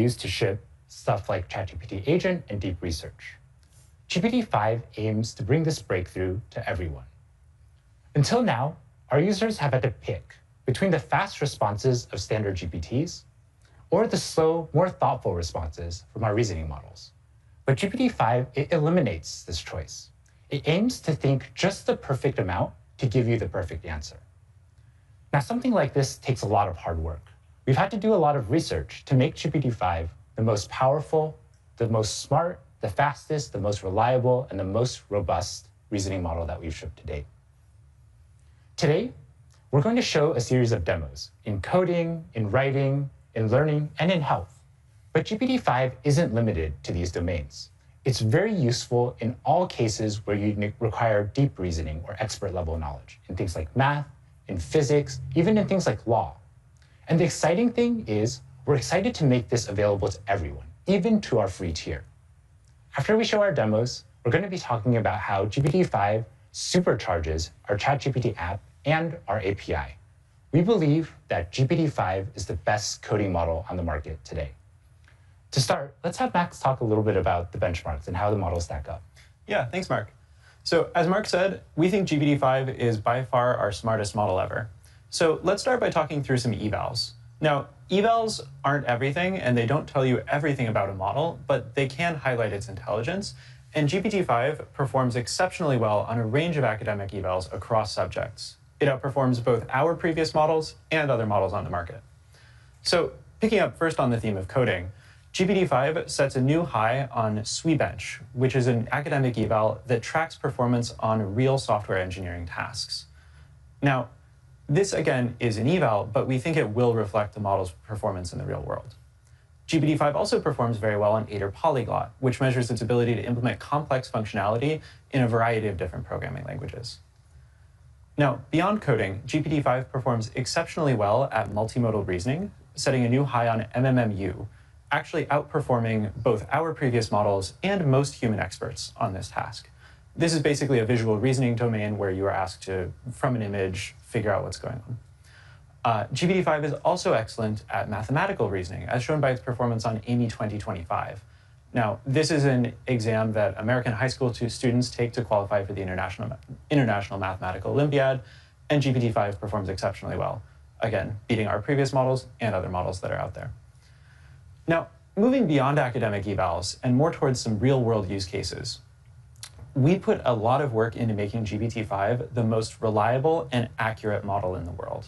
use to ship stuff like ChatGPT Agent and deep research. GPT-5 aims to bring this breakthrough to everyone. Until now, our users have had to pick between the fast responses of standard GPTs or the slow, more thoughtful responses from our reasoning models. But GPT-5, it eliminates this choice. It aims to think just the perfect amount to give you the perfect answer. Now, something like this takes a lot of hard work. We've had to do a lot of research to make GPT-5 the most powerful, the most smart, the fastest, the most reliable, and the most robust reasoning model that we've shipped to date. Today, we're going to show a series of demos in coding, in writing, in learning, and in health. But GPT-5 isn't limited to these domains. It's very useful in all cases where you require deep reasoning or expert-level knowledge, in things like math, in physics, even in things like law. And the exciting thing is, we're excited to make this available to everyone, even to our free tier. After we show our demos, we're going to be talking about how GPT-5 supercharges our ChatGPT app and our API. We believe that GPT-5 is the best coding model on the market today. To start, let's have Max talk a little bit about the benchmarks and how the models stack up. Yeah, thanks, Mark. So as Mark said, we think GPT-5 is by far our smartest model ever. So let's start by talking through some evals. Now, evals aren't everything, and they don't tell you everything about a model, but they can highlight its intelligence. And GPT-5 performs exceptionally well on a range of academic evals across subjects. It outperforms both our previous models and other models on the market. So picking up first on the theme of coding, GPT-5 sets a new high on SWE-bench, which is an academic eval that tracks performance on real software engineering tasks. Now, this again is an eval, but we think it will reflect the model's performance in the real world. GPT-5 also performs very well on Aider Polyglot, which measures its ability to implement complex functionality in a variety of different programming languages. Now, beyond coding, GPT-5 performs exceptionally well at multimodal reasoning, setting a new high on MMMU, actually outperforming both our previous models and most human experts on this task. This is basically a visual reasoning domain where you are asked to, from an image, figure out what's going on. GPT-5 is also excellent at mathematical reasoning, as shown by its performance on AMY 2025. Now, this is an exam that American high school students take to qualify for the International Mathematical Olympiad, and GPT-5 performs exceptionally well, again, beating our previous models and other models that are out there. Now, moving beyond academic evals and more towards some real-world use cases, we put a lot of work into making GPT-5 the most reliable and accurate model in the world.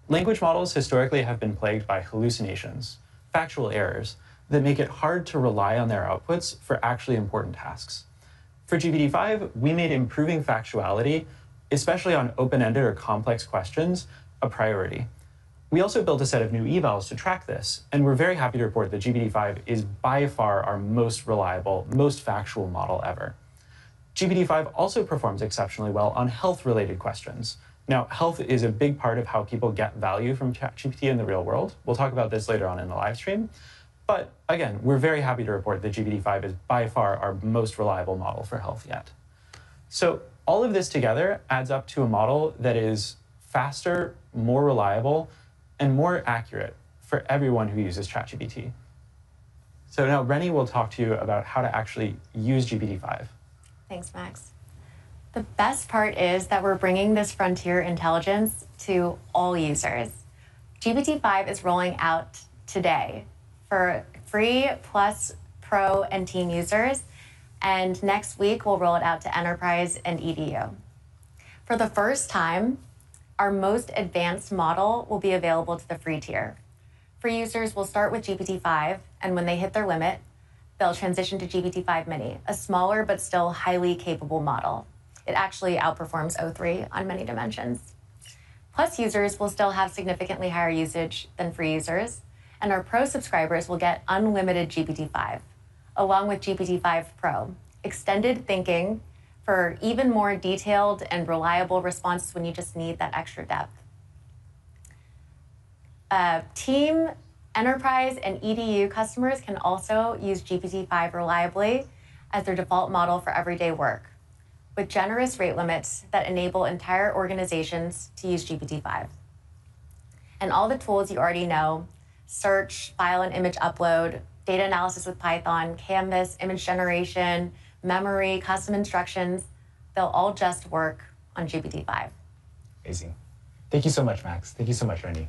Language models historically have been plagued by hallucinations, factual errors, that make it hard to rely on their outputs for actually important tasks. For GPT-5, we made improving factuality, especially on open-ended or complex questions, a priority. We also built a set of new evals to track this, and we're very happy to report that GPT-5 is by far our most reliable, most factual model ever. GPT-5 also performs exceptionally well on health-related questions. Now, health is a big part of how people get value from ChatGPT in the real world. We'll talk about this later on in the live stream. But again, we're very happy to report that GPT-5 is by far our most reliable model for health yet. So all of this together adds up to a model that is faster, more reliable, and more accurate for everyone who uses ChatGPT. So now Rennie will talk to you about how to actually use GPT-5. Thanks, Max. The best part is that we're bringing this frontier intelligence to all users. GPT-5 is rolling out today for free plus pro and team users, and next week we'll roll it out to enterprise and EDU. For the first time, our most advanced model will be available to the free tier. Free users will start with GPT-5, and when they hit their limit, they'll transition to GPT-5 Mini, a smaller but still highly capable model. It actually outperforms O3 on many dimensions. Plus users will still have significantly higher usage than free users, and our Pro subscribers will get unlimited GPT-5, along with GPT-5 Pro, extended thinking for even more detailed and reliable responses when you just need that extra depth. Team, enterprise, and EDU customers can also use GPT-5 reliably as their default model for everyday work, with generous rate limits that enable entire organizations to use GPT-5. And all the tools you already know, search, file and image upload, data analysis with Python, Canvas, image generation, memory, custom instructions, they'll all just work on GPT-5. Amazing. Thank you so much, Max. Thank you so much, Rennie.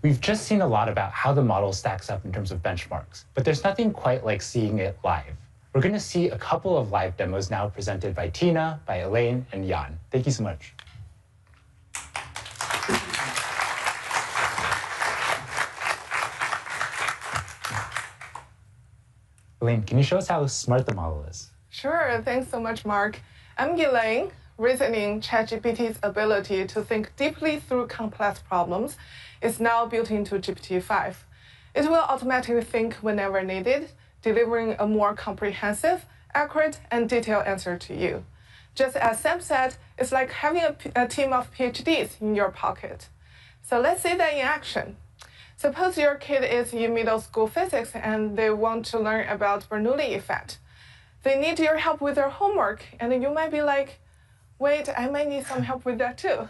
We've just seen a lot about how the model stacks up in terms of benchmarks, but there's nothing quite like seeing it live. We're going to see a couple of live demos now presented by Tina, by Elaine, and Jan. Thank you so much. Elaine, can you show us how smart the model is? Sure, thanks so much, Mark. I'm Elaine. Reasoning ChatGPT's ability to think deeply through complex problems is now built into GPT-5. It will automatically think whenever needed, delivering a more comprehensive, accurate, and detailed answer to you. Just as Sam said, it's like having a team of PhDs in your pocket. So let's see that in action. Suppose your kid is in middle school physics and they want to learn about Bernoulli effect. They need your help with their homework, and you might be like, wait, I might need some help with that too.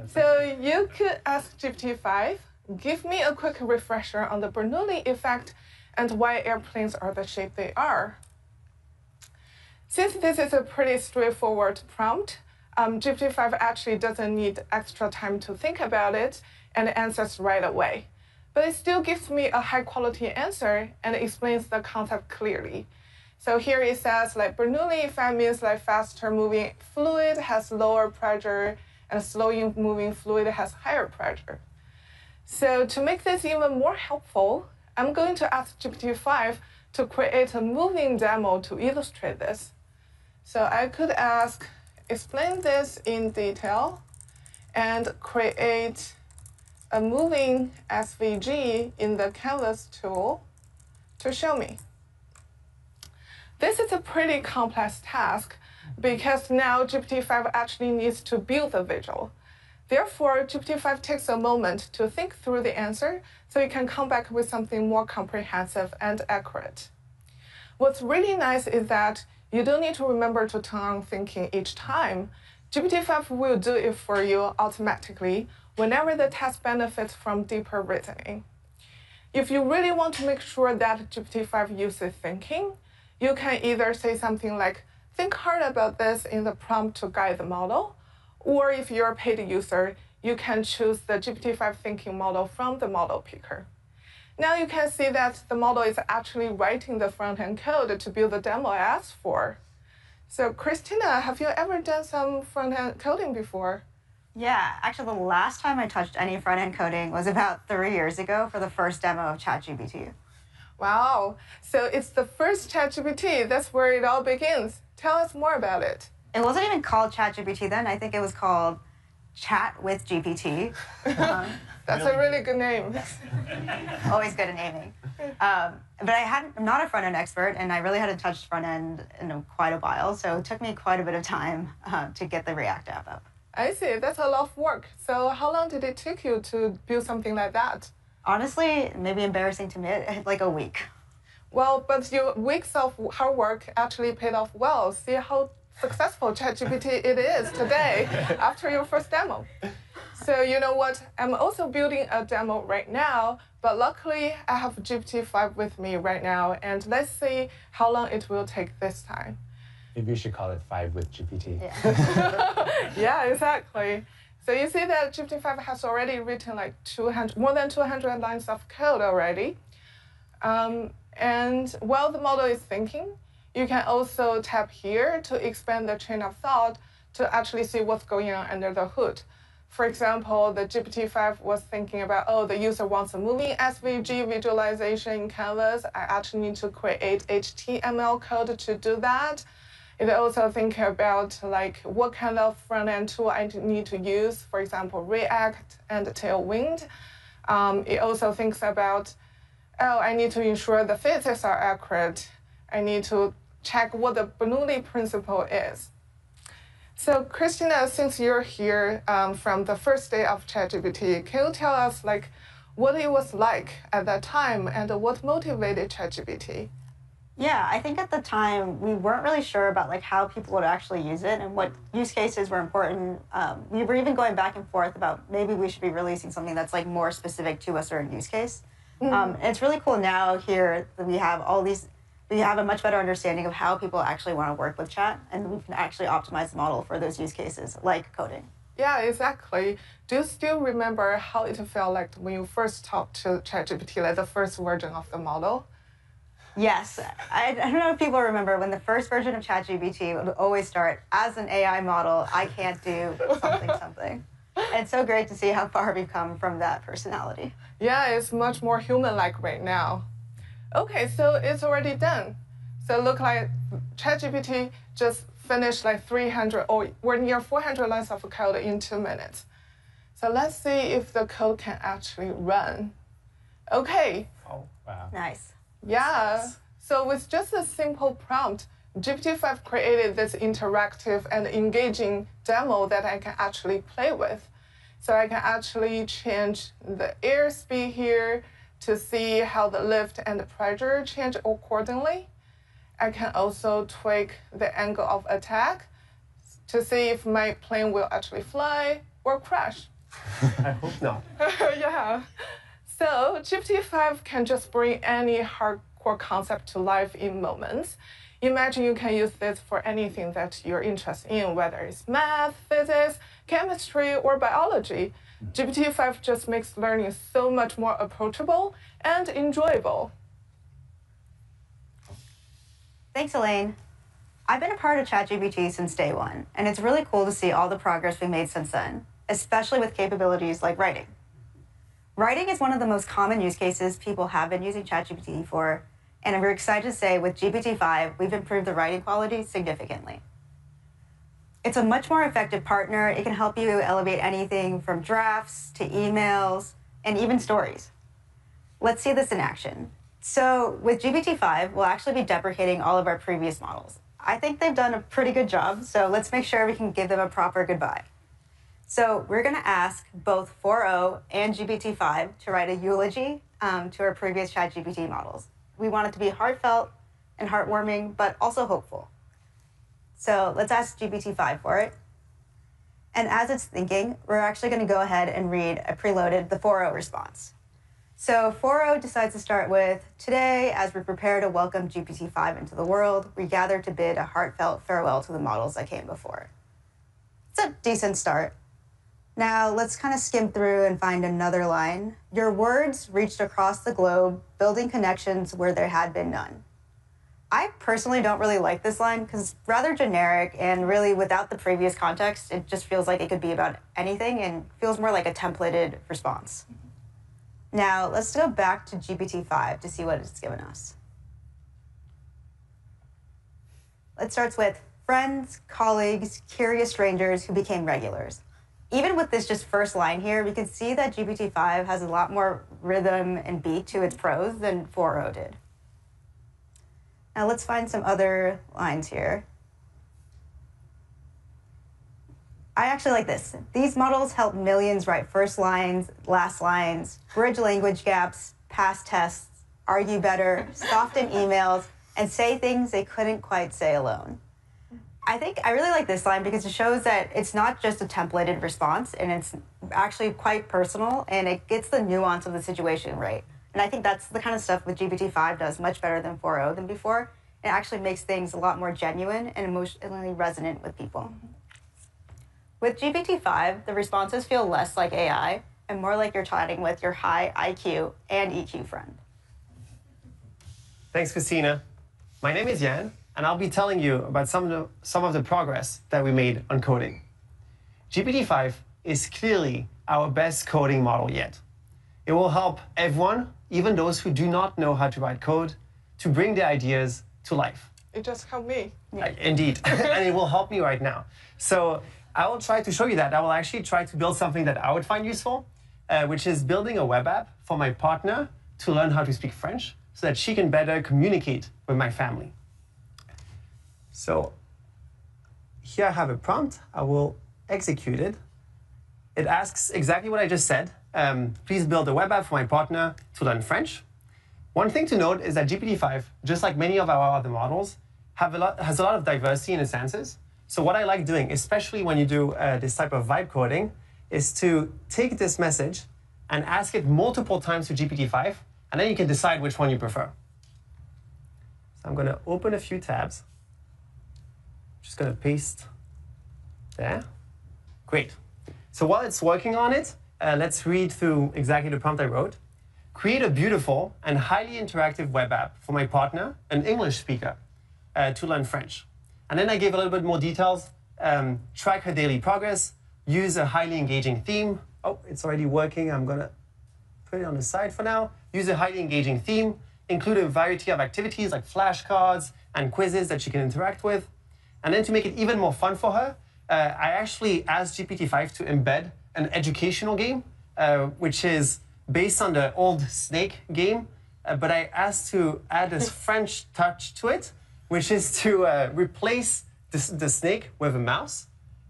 So you could ask GPT-5, give me a quick refresher on the Bernoulli effect and why airplanes are the shape they are. Since this is a pretty straightforward prompt, GPT-5 actually doesn't need extra time to think about it and answers right away. But it still gives me a high-quality answer and explains the concept clearly. So here it says, like, Bernoulli effect means like faster-moving fluid has lower pressure and slow-moving fluid has higher pressure. So to make this even more helpful, I'm going to ask GPT-5 to create a moving demo to illustrate this. So I could ask, explain this in detail, and create a moving SVG in the Canvas tool to show me. This is a pretty complex task because now GPT-5 actually needs to build the visual. Therefore, GPT-5 takes a moment to think through the answer so it can come back with something more comprehensive and accurate. What's really nice is that you don't need to remember to turn on thinking each time. GPT-5 will do it for you automatically whenever the task benefits from deeper reasoning. If you really want to make sure that GPT-5 uses thinking, you can either say something like, think hard about this in the prompt to guide the model, or if you're a paid user, you can choose the GPT-5 thinking model from the model picker. Now you can see that the model is actually writing the front-end code to build the demo I asked for. So Christina, have you ever done some front-end coding before? Yeah, actually the last time I touched any front-end coding was about 3 years ago for the first demo of ChatGPT. Wow, so it's the first ChatGPT. That's where it all begins. Tell us more about it. It wasn't even called ChatGPT then. I think it was called Chat with GPT. That's a really good name. Always good at naming. But I'm not a front-end expert, and I really hadn't touched front-end in quite a while, so it took me quite a bit of time to get the React app up. I see. That's a lot of work. So how long did it take you to build something like that? Honestly, maybe embarrassing to me, like a week. Well, but your weeks of hard work actually paid off well. See how successful ChatGPT it is today after your first demo. So you know what? I'm also building a demo right now, but luckily I have GPT-5 with me right now, and let's see how long it will take this time. Maybe you should call it 5 with GPT. Yeah. Yeah, exactly. So you see that GPT-5 has already written like more than 200 lines of code already. And while the model is thinking, you can also tap here to expand the chain of thought to actually see what's going on under the hood. For example, the GPT-5 was thinking about, oh, the user wants a moving SVG visualization in Canvas. I actually need to create HTML code to do that. It also thinks about like what kind of front-end tool I need to use, for example, React and Tailwind. It also thinks about, oh, I need to ensure the physics are accurate. I need to check what the Bernoulli principle is. So Christina, since you're here from the first day of ChatGPT, can you tell us like what it was like at that time and what motivated ChatGPT? Yeah, I think at the time we weren't really sure about like how people would actually use it and what use cases were important. We were even going back and forth about maybe we should be releasing something that's like more specific to a certain use case. And it's really cool now here that we have all these. We have a much better understanding of how people actually want to work with chat, and we can actually optimize the model for those use cases, like coding. Yeah, exactly. Do you still remember how it felt like when you first talked to ChatGPT, like the first version of the model? Yes, I don't know if people remember when the first version of ChatGPT would always start, as an AI model, I can't do something, something. And it's so great to see how far we've come from that personality. Yeah, it's much more human-like right now. Okay, so it's already done. So look like ChatGPT just finished like 300 or we're near 400 lines of code in 2 minutes. So let's see if the code can actually run. Okay. Oh, wow. Nice. Yeah. So with just a simple prompt, GPT-5 created this interactive and engaging demo that I can actually play with. So I can actually change the airspeed here to see how the lift and the pressure change accordingly. I can also tweak the angle of attack to see if my plane will actually fly or crash. I hope not. Yeah. So GPT-5 can just bring any hardcore concept to life in moments. Imagine you can use this for anything that you're interested in, whether it's math, physics, chemistry, or biology. GPT-5 just makes learning so much more approachable and enjoyable. Thanks, Elaine. I've been a part of ChatGPT since day one, and it's really cool to see all the progress we've made since then, especially with capabilities like writing. Writing is one of the most common use cases people have been using ChatGPT for, and we're excited to say with GPT-5, we've improved the writing quality significantly. It's a much more effective partner. It can help you elevate anything from drafts to emails and even stories. Let's see this in action. So with GPT-5, we'll actually be deprecating all of our previous models. I think they've done a pretty good job, so let's make sure we can give them a proper goodbye. So we're going to ask both 4.0 and GPT-5 to write a eulogy to our previous ChatGPT models. We want it to be heartfelt and heartwarming, but also hopeful. So let's ask GPT-5 for it. And as it's thinking, we're actually going to go ahead and read a preloaded the 4.0 response. So 4.0 decides to start with, today, as we prepare to welcome GPT-5 into the world, we gather to bid a heartfelt farewell to the models that came before it. It's a decent start. Now let's kind of skim through and find another line. Your words reached across the globe, building connections where there had been none. I personally don't really like this line because it's rather generic and really without the previous context, it just feels like it could be about anything and feels more like a templated response. Now let's go back to GPT-5 to see what it's given us. It starts with friends, colleagues, curious strangers who became regulars. Even with this just first line here, we can see that GPT-5 has a lot more rhythm and beat to its prose than 4.0 did. Now let's find some other lines here. I actually like this. These models help millions write first lines, last lines, bridge language gaps, pass tests, argue better, soften emails, and say things they couldn't quite say alone. I really like this line because it shows that it's not just a templated response and it's actually quite personal and it gets the nuance of the situation right. And I think that's the kind of stuff that GPT-5 does much better than 4.0 than before. It actually makes things a lot more genuine and emotionally resonant with people. With GPT-5, the responses feel less like AI and more like you're chatting with your high IQ and EQ friend. Thanks, Christina. My name is Jan, and I'll be telling you about some of the progress that we made on coding. GPT-5 is clearly our best coding model yet. It will help everyone, even those who do not know how to write code, to bring their ideas to life. It just helped me. Indeed, and it will help me right now. So I will try to show you that. I will actually try to build something that I would find useful, which is building a web app for my partner to learn how to speak French so that she can better communicate with my family. So here I have a prompt. I will execute it. It asks exactly what I just said. Please build a web app for my partner to learn French. One thing to note is that GPT-5, just like many of our other models, has a lot of diversity in its answers. So what I like doing, especially when you do this type of vibe coding, is to take this message and ask it multiple times to GPT-5, and then you can decide which one you prefer. So I'm going to open a few tabs. Just going to paste there. Great. So while it's working on it, let's read through exactly the prompt I wrote. Create a beautiful and highly interactive web app for my partner, an English speaker, to learn French. And then I gave a little bit more details. Track her daily progress, use a highly engaging theme. Oh, it's already working. I'm going to put it on the side for now. Use a highly engaging theme. Include a variety of activities like flashcards and quizzes that she can interact with. And then to make it even more fun for her, I actually asked GPT-5 to embed an educational game, which is based on the old Snake game. But I asked to add this French touch to it, which is to replace the snake with a mouse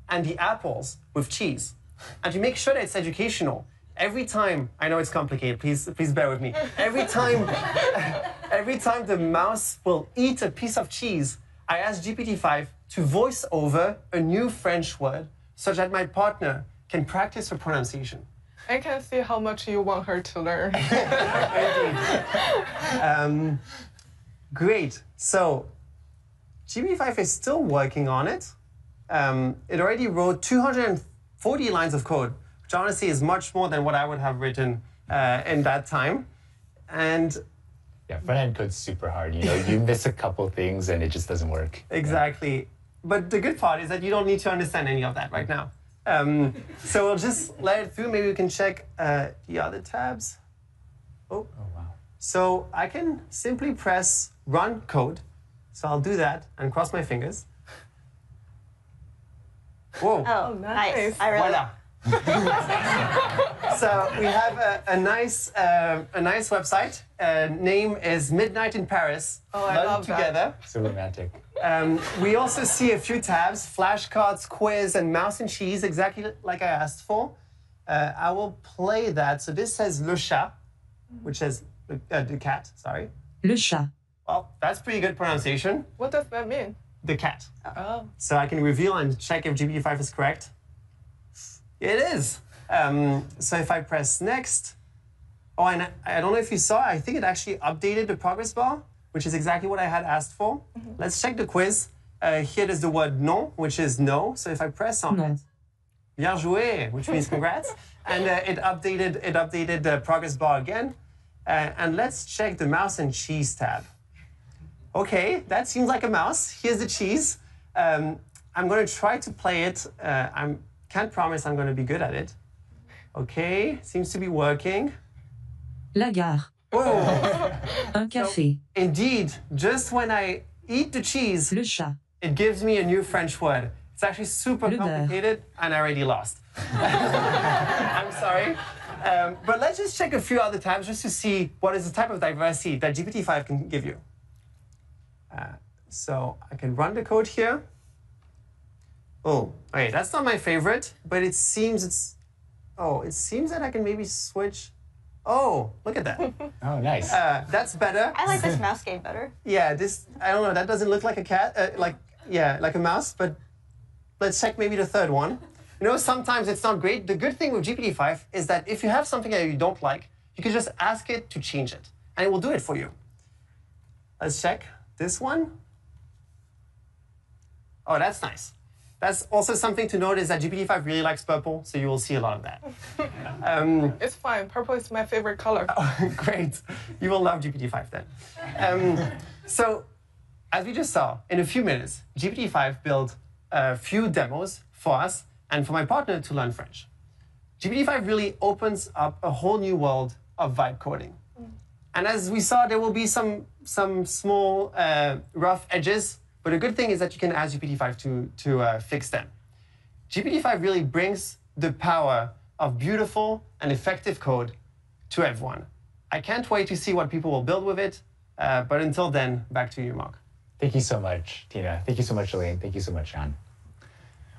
and the apples with cheese. And to make sure that it's educational, every time, I know it's complicated, please bear with me. Every time the mouse will eat a piece of cheese, I ask GPT-5 to voice over a new French word so that my partner can practice her pronunciation. I can see how much you want her to learn. Great. So GPT-5 is still working on it. It already wrote 240 lines of code, which honestly is much more than what I would have written in that time. And yeah, front-end code's super hard. You miss a couple things and it just doesn't work. Exactly. Yeah. But the good part is that you don't need to understand any of that right now. So we'll just let it through. Maybe we can check the other tabs. Oh, wow. So I can simply press run code. So I'll do that and cross my fingers. Whoa. Oh, nice. I really Voila. So we have a nice website. Name is Midnight in Paris. Oh, I love together. That. So romantic. We also see a few tabs: flashcards, quiz, and mouse and cheese, exactly like I asked for. I will play that. So this says le chat, which is the cat. Sorry. Le chat. Well, that's pretty good pronunciation. What does that mean? The cat. Oh. So I can reveal and check if GPT-5 is correct. It is. So if I press next, oh, and I don't know if you saw, I think it actually updated the progress bar, which is exactly what I had asked for. Mm-hmm. Let's check the quiz. Here is the word non, which is no. So if I press on it, bien joué, which means congrats. And it updated the progress bar again. And let's check the mouse and cheese tab. Okay, that seems like a mouse. Here's the cheese. I'm going to try to play it. I can't promise I'm going to be good at it. Okay, seems to be working. La gare. Oh. Un café. So, indeed, just when I eat the cheese, le chat. It gives me a new French word. It's actually super complicated, and I already lost. I'm sorry. But let's just check a few other tabs just to see what is the type of diversity that GPT-5 can give you. So I can run the code here. Oh, okay, that's not my favorite, but it seems it seems that I can maybe switch. Oh, look at that. Oh, nice. That's better. I like this mouse game better. Yeah, this, I don't know, that doesn't look like a cat, like a mouse, but let's check maybe the third one. You know, sometimes it's not great. The good thing with GPT-5 is that if you have something that you don't like, you can just ask it to change it, and it will do it for you. Let's check this one. Oh, that's nice. That's also something to note is that GPT-5 really likes purple, so you will see a lot of that. It's fine. Purple is my favorite color. Oh, great. You will love GPT-5 then. So, as we just saw, in a few minutes, GPT-5 built a few demos for us and for my partner to learn French. GPT-5 really opens up a whole new world of vibe coding. And as we saw, there will be some small rough edges, but the good thing is that you can ask GPT-5 to fix them. GPT-5 really brings the power of beautiful and effective code to everyone. I can't wait to see what people will build with it, but until then, back to you, Mark. Thank you so much, Tina. Thank you so much, Elaine. Thank you so much, Jan.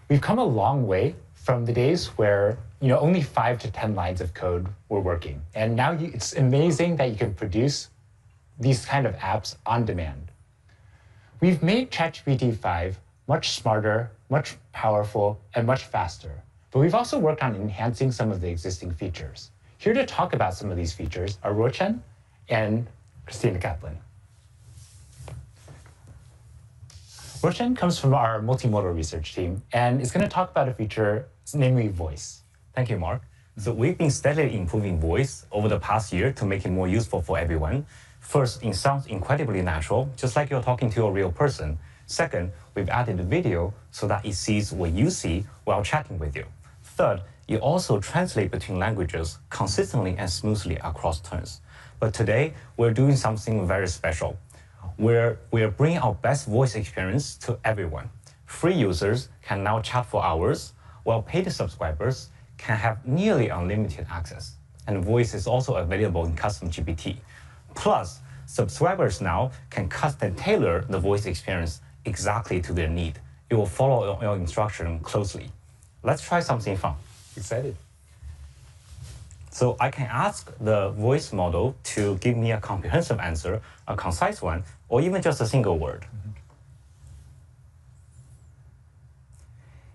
We've come a long way from the days where only 5 to 10 lines of code were working. And now it's amazing that you can produce these kind of apps on demand. We've made ChatGPT-5 much smarter, much powerful, and much faster, but we've also worked on enhancing some of the existing features. Here to talk about some of these features are Rochen and Christina Kaplan. Rochen comes from our multimodal research team and is going to talk about a feature, namely voice. Thank you, Mark. So we've been steadily improving voice over the past year to make it more useful for everyone. First, it sounds incredibly natural, just like you're talking to a real person. Second, we've added video so that it sees what you see while chatting with you. Third, it also translates between languages consistently and smoothly across turns. But today, we're doing something very special. We're bringing our best voice experience to everyone. Free users can now chat for hours, while paid subscribers can have nearly unlimited access. And voice is also available in custom GPT. Plus, subscribers now can custom tailor the voice experience exactly to their need. It will follow your instruction closely. Let's try something fun. Excited. So I can ask the voice model to give me a comprehensive answer, a concise one, or even just a single word.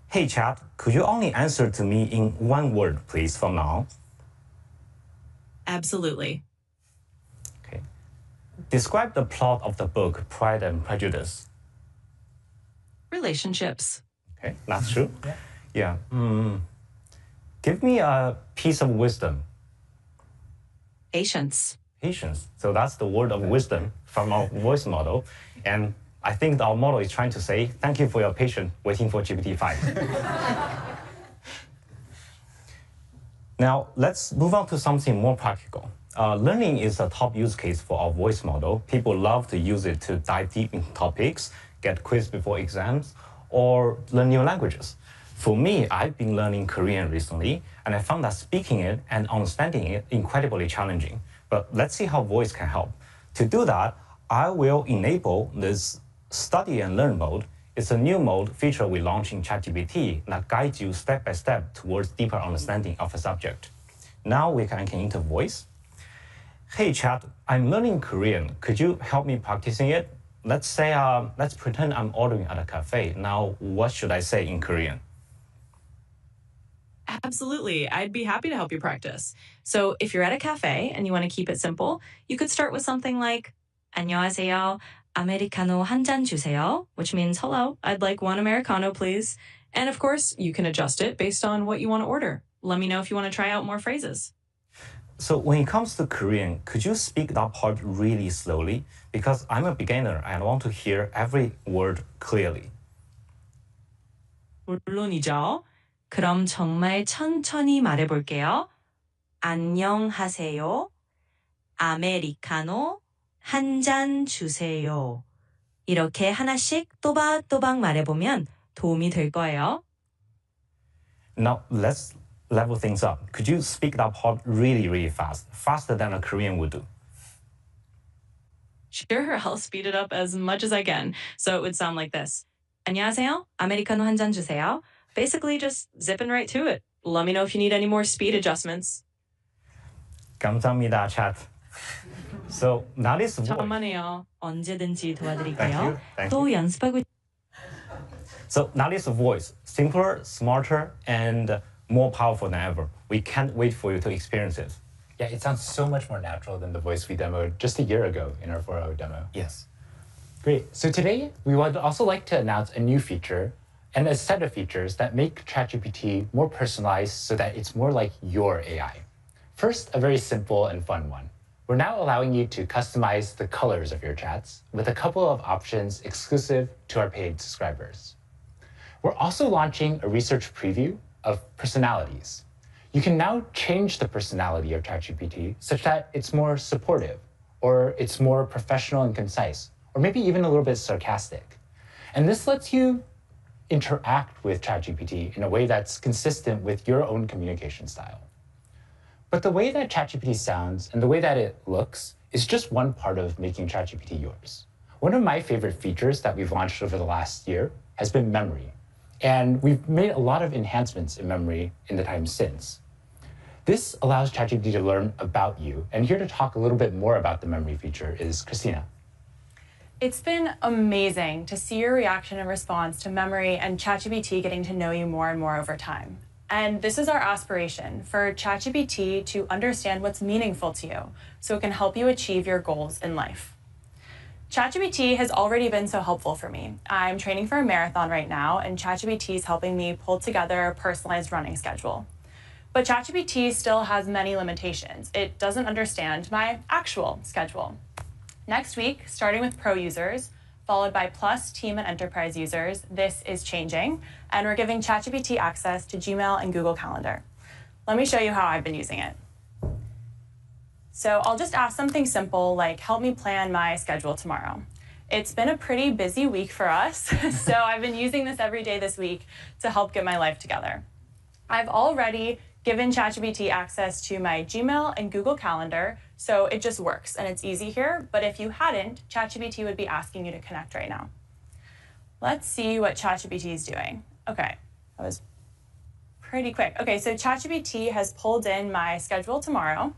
Hey chat, could you only answer to me in one word, please, from now? Absolutely. Okay. Describe the plot of the book Pride and Prejudice. Relationships. Okay, that's true. Yeah. Give me a piece of wisdom. Patience. Patience. So that's the word of wisdom from our voice model. And I think our model is trying to say, thank you for your patience waiting for GPT-5. Now, let's move on to something more practical. Learning is a top use case for our voice model. People love to use it to dive deep into topics, get quizzed before exams, or learn new languages. For me, I've been learning Korean recently, and I found that speaking it and understanding it incredibly challenging. But let's see how voice can help. To do that, I will enable this study and learn mode. It's a new mode feature we launched in ChatGPT that guides you step by step towards deeper understanding of a subject. Now we can enter into voice. Hey chat, I'm learning Korean. Could you help me practicing it? Let's pretend I'm ordering at a cafe. Now, what should I say in Korean? Absolutely. I'd be happy to help you practice. So if you're at a cafe and you want to keep it simple, you could start with something like 안녕하세요. 아메리카노 한 잔 주세요, which means hello, I'd like one Americano, please. And of course, you can adjust it based on what you want to order. Let me know if you want to try out more phrases. So when it comes to Korean, could you speak that part really slowly? Because I'm a beginner and I want to hear every word clearly. 물론이죠. 그럼 정말 천천히 말해볼게요. 안녕하세요. 아메리카노 한 잔 주세요. 이렇게 하나씩 또박또박 말해보면 도움이 될 거예요. Now let's level things up. Could you speak that part really, really fast? Faster than a Korean would do. Sure, I'll speed it up as much as I can. So it would sound like this. 안녕하세요. 아메리카노 한 잔 주세요. Basically just zipping right to it. Let me know if you need any more speed adjustments. 감사합니다, chat. So that is voice. 천만에요. 언제든지 도와드릴게요. Thank 또 you. 연습하고. So that is voice. Simpler, smarter, and more powerful than ever. We can't wait for you to experience it. Yeah, it sounds so much more natural than the voice we demoed just a year ago in our 4.0 demo. Yes. Great. So today, we would also like to announce a new feature and a set of features that make ChatGPT more personalized so that it's more like your AI. First, a very simple and fun one. We're now allowing you to customize the colors of your chats with a couple of options exclusive to our paid subscribers. We're also launching a research preview of personalities. You can now change the personality of ChatGPT such that it's more supportive, or it's more professional and concise, or maybe even a little bit sarcastic. And this lets you interact with ChatGPT in a way that's consistent with your own communication style. But the way that ChatGPT sounds and the way that it looks is just one part of making ChatGPT yours. One of my favorite features that we've launched over the last year has been memory. And we've made a lot of enhancements in memory in the time since. This allows ChatGPT to learn about you. And here to talk a little bit more about the memory feature is Christina. It's been amazing to see your reaction and response to memory and ChatGPT getting to know you more and more over time. And this is our aspiration, for ChatGPT to understand what's meaningful to you so it can help you achieve your goals in life. ChatGPT has already been so helpful for me. I'm training for a marathon right now, and ChatGPT is helping me pull together a personalized running schedule. But ChatGPT still has many limitations. It doesn't understand my actual schedule. Next week, starting with Pro users, followed by Plus, Team, and Enterprise users, this is changing, and we're giving ChatGPT access to Gmail and Google Calendar. Let me show you how I've been using it. So I'll just ask something simple like, help me plan my schedule tomorrow. It's been a pretty busy week for us, so I've been using this every day this week to help get my life together. I've already given ChatGPT access to my Gmail and Google Calendar, so it just works and it's easy here. But if you hadn't, ChatGPT would be asking you to connect right now. Let's see what ChatGPT is doing. Okay, that was pretty quick. Okay, so ChatGPT has pulled in my schedule tomorrow.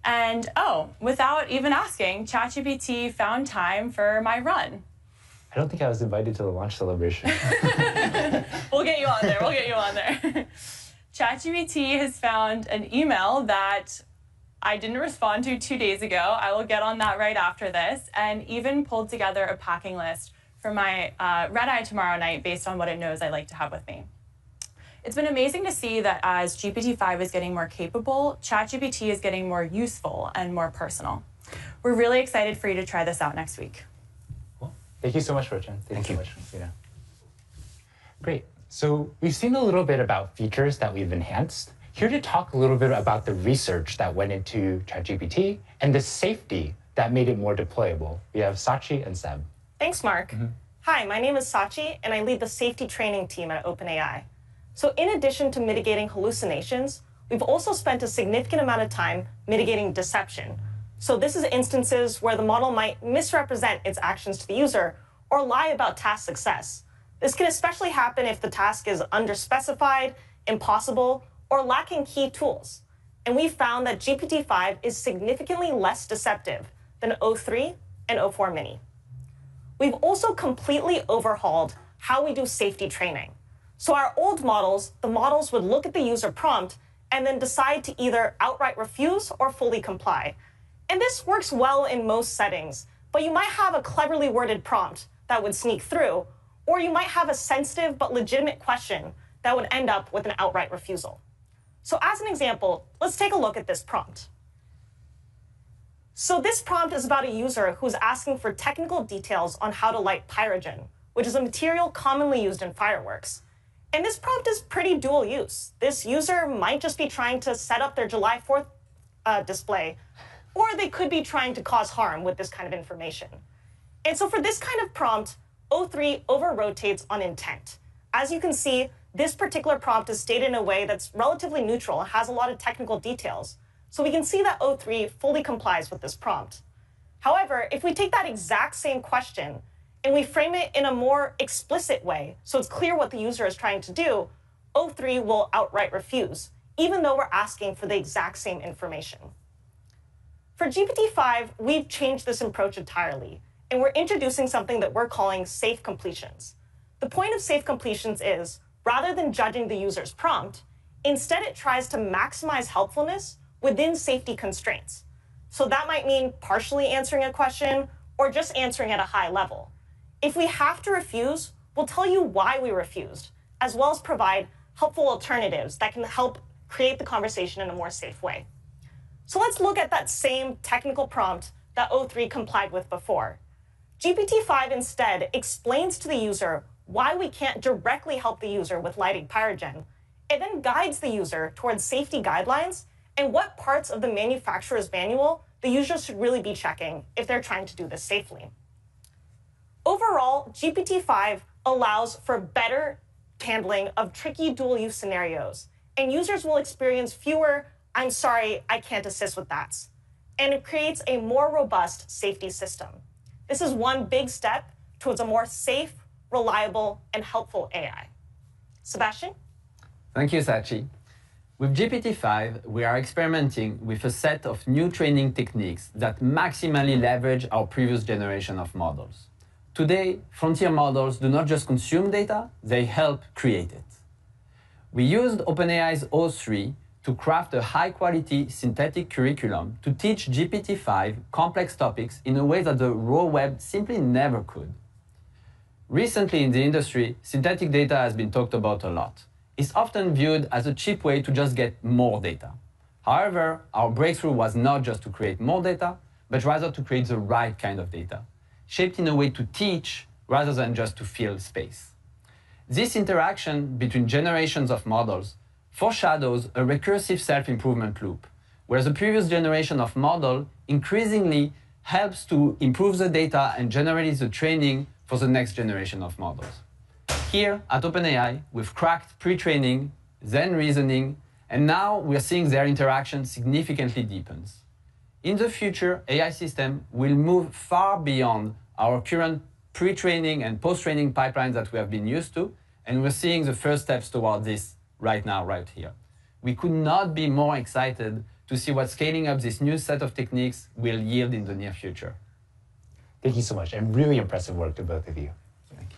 And oh, without even asking, ChatGPT found time for my run. I don't think I was invited to the launch celebration. We'll get you on there, we'll get you on there. ChatGPT has found an email that I didn't respond to 2 days ago. I will get on that right after this, and even pulled together a packing list for my red-eye tomorrow night based on what it knows I like to have with me. It's been amazing to see that as GPT-5 is getting more capable, ChatGPT is getting more useful and more personal. We're really excited for you to try this out next week. Cool. Thank you so much, Rochan. Thank you so much, Christina. Great. So we've seen a little bit about features that we've enhanced. Here to talk a little bit about the research that went into ChatGPT and the safety that made it more deployable. We have Sachi and Seb. Thanks, Mark. Hi, my name is Sachi, and I lead the safety training team at OpenAI. So in addition to mitigating hallucinations, we've also spent a significant amount of time mitigating deception. So this is instances where the model might misrepresent its actions to the user or lie about task success. This can especially happen if the task is underspecified, impossible, or lacking key tools. And we found that GPT-5 is significantly less deceptive than O3 and O4 Mini. We've also completely overhauled how we do safety training. So our old models, the models would look at the user prompt and then decide to either outright refuse or fully comply. And this works well in most settings, but you might have a cleverly worded prompt that would sneak through, or you might have a sensitive but legitimate question that would end up with an outright refusal. So as an example, let's take a look at this prompt. So this prompt is about a user who's asking for technical details on how to light pyrogen, which is a material commonly used in fireworks. And this prompt is pretty dual use. This user might just be trying to set up their July 4th display, or they could be trying to cause harm with this kind of information. And so for this kind of prompt, O3 over-rotates on intent. As you can see, this particular prompt is stated in a way that's relatively neutral and has a lot of technical details. So we can see that O3 fully complies with this prompt. However, if we take that exact same question and we frame it in a more explicit way, so it's clear what the user is trying to do, O3 will outright refuse, even though we're asking for the exact same information. For GPT-5, we've changed this approach entirely, and we're introducing something that we're calling safe completions. The point of safe completions is, rather than judging the user's prompt, instead it tries to maximize helpfulness within safety constraints. So that might mean partially answering a question or just answering at a high level. If we have to refuse, we'll tell you why we refused, as well as provide helpful alternatives that can help create the conversation in a more safe way. So let's look at that same technical prompt that O3 complied with before. GPT-5 instead explains to the user why we can't directly help the user with lighting pyrogen. It then guides the user towards safety guidelines and what parts of the manufacturer's manual the user should really be checking if they're trying to do this safely. Overall, GPT-5 allows for better handling of tricky dual-use scenarios, and users will experience fewer "I'm sorry, I can't assist with that," and it creates a more robust safety system. This is one big step towards a more safe, reliable, and helpful AI. Sebastian? Thank you, Sachi. With GPT-5, we are experimenting with a set of new training techniques that maximally leverage our previous generation of models. Today, frontier models do not just consume data, they help create it. We used OpenAI's O3 to craft a high-quality synthetic curriculum to teach GPT-5 complex topics in a way that the raw web simply never could. Recently in the industry, synthetic data has been talked about a lot. It's often viewed as a cheap way to just get more data. However, our breakthrough was not just to create more data, but rather to create the right kind of data, shaped in a way to teach rather than just to fill space. This interaction between generations of models foreshadows a recursive self-improvement loop, where the previous generation of model increasingly helps to improve the data and generate the training for the next generation of models. Here at OpenAI, we've cracked pre-training, then reasoning, and now we're seeing their interaction significantly deepens. In the future, AI systems will move far beyond our current pre-training and post-training pipelines that we have been used to, and we're seeing the first steps toward this right now, right here. We could not be more excited to see what scaling up this new set of techniques will yield in the near future. Thank you so much, and really impressive work to both of you. Thank you.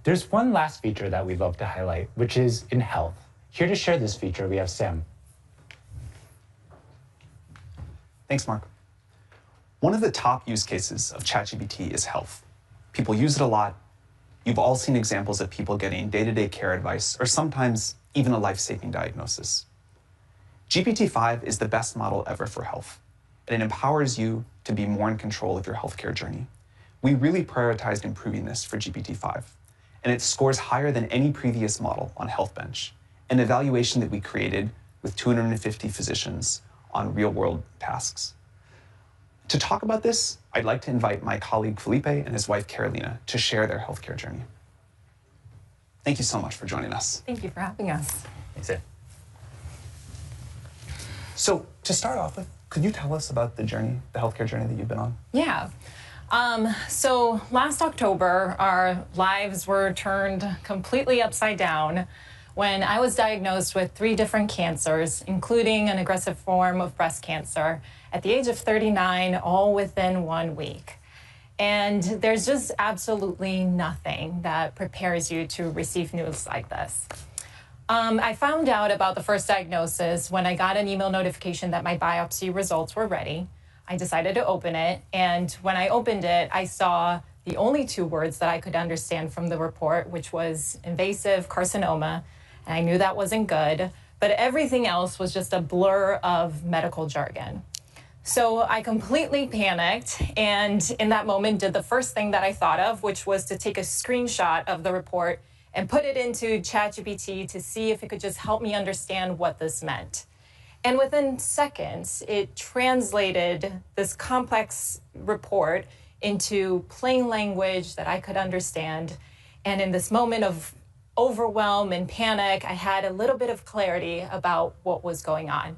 There's one last feature that we'd love to highlight, which is in health. Here to share this feature, we have Sam. Thanks, Mark. One of the top use cases of ChatGPT is health. People use it a lot. You've all seen examples of people getting day-to-day care advice, or sometimes even a life-saving diagnosis. GPT-5 is the best model ever for health, and it empowers you to be more in control of your healthcare journey. We really prioritized improving this for GPT-5, and it scores higher than any previous model on HealthBench, an evaluation that we created with 250 physicians on real-world tasks. To talk about this, I'd like to invite my colleague Felipe and his wife Carolina to share their healthcare journey. Thank you so much for joining us. Thank you for having us. Thanks, Ed. So to start off with, could you tell us about the journey, the healthcare journey that you've been on? Yeah. So last October, our lives were turned completely upside down when I was diagnosed with 3 different cancers, including an aggressive form of breast cancer, at the age of 39, all within 1 week. And there's just absolutely nothing that prepares you to receive news like this. I found out about the first diagnosis when I got an email notification that my biopsy results were ready. I decided to open it, and when I opened it, I saw the only 2 words that I could understand from the report, which was invasive carcinoma, and I knew that wasn't good, but everything else was just a blur of medical jargon. So I completely panicked, and in that moment did the first thing that I thought of, which was to take a screenshot of the report and put it into ChatGPT to see if it could just help me understand what this meant. And within seconds, it translated this complex report into plain language that I could understand. And in this moment of overwhelm and panic, I had a little bit of clarity about what was going on.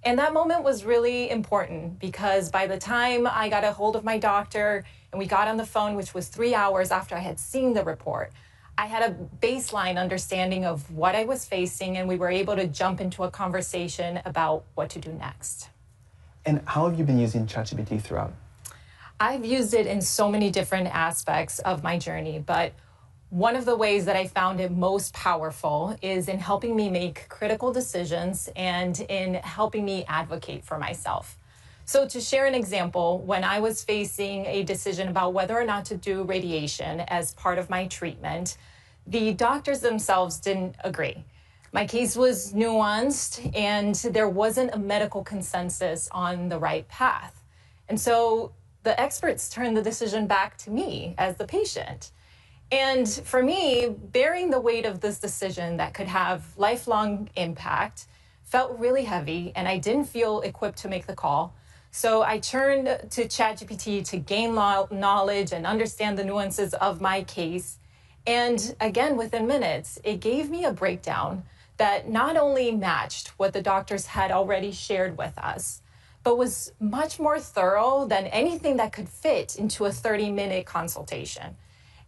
And that moment was really important because by the time I got a hold of my doctor and we got on the phone, which was 3 hours after I had seen the report, I had a baseline understanding of what I was facing, and we were able to jump into a conversation about what to do next. And how have you been using ChatGPT throughout? I've used it in so many different aspects of my journey, but one of the ways that I found it most powerful is in helping me make critical decisions and in helping me advocate for myself. So to share an example, when I was facing a decision about whether or not to do radiation as part of my treatment, the doctors themselves didn't agree. My case was nuanced and there wasn't a medical consensus on the right path. And so the experts turned the decision back to me as the patient. And for me, bearing the weight of this decision that could have lifelong impact felt really heavy, and I didn't feel equipped to make the call. So I turned to ChatGPT to gain knowledge and understand the nuances of my case. And again, within minutes, it gave me a breakdown that not only matched what the doctors had already shared with us, but was much more thorough than anything that could fit into a 30-minute consultation.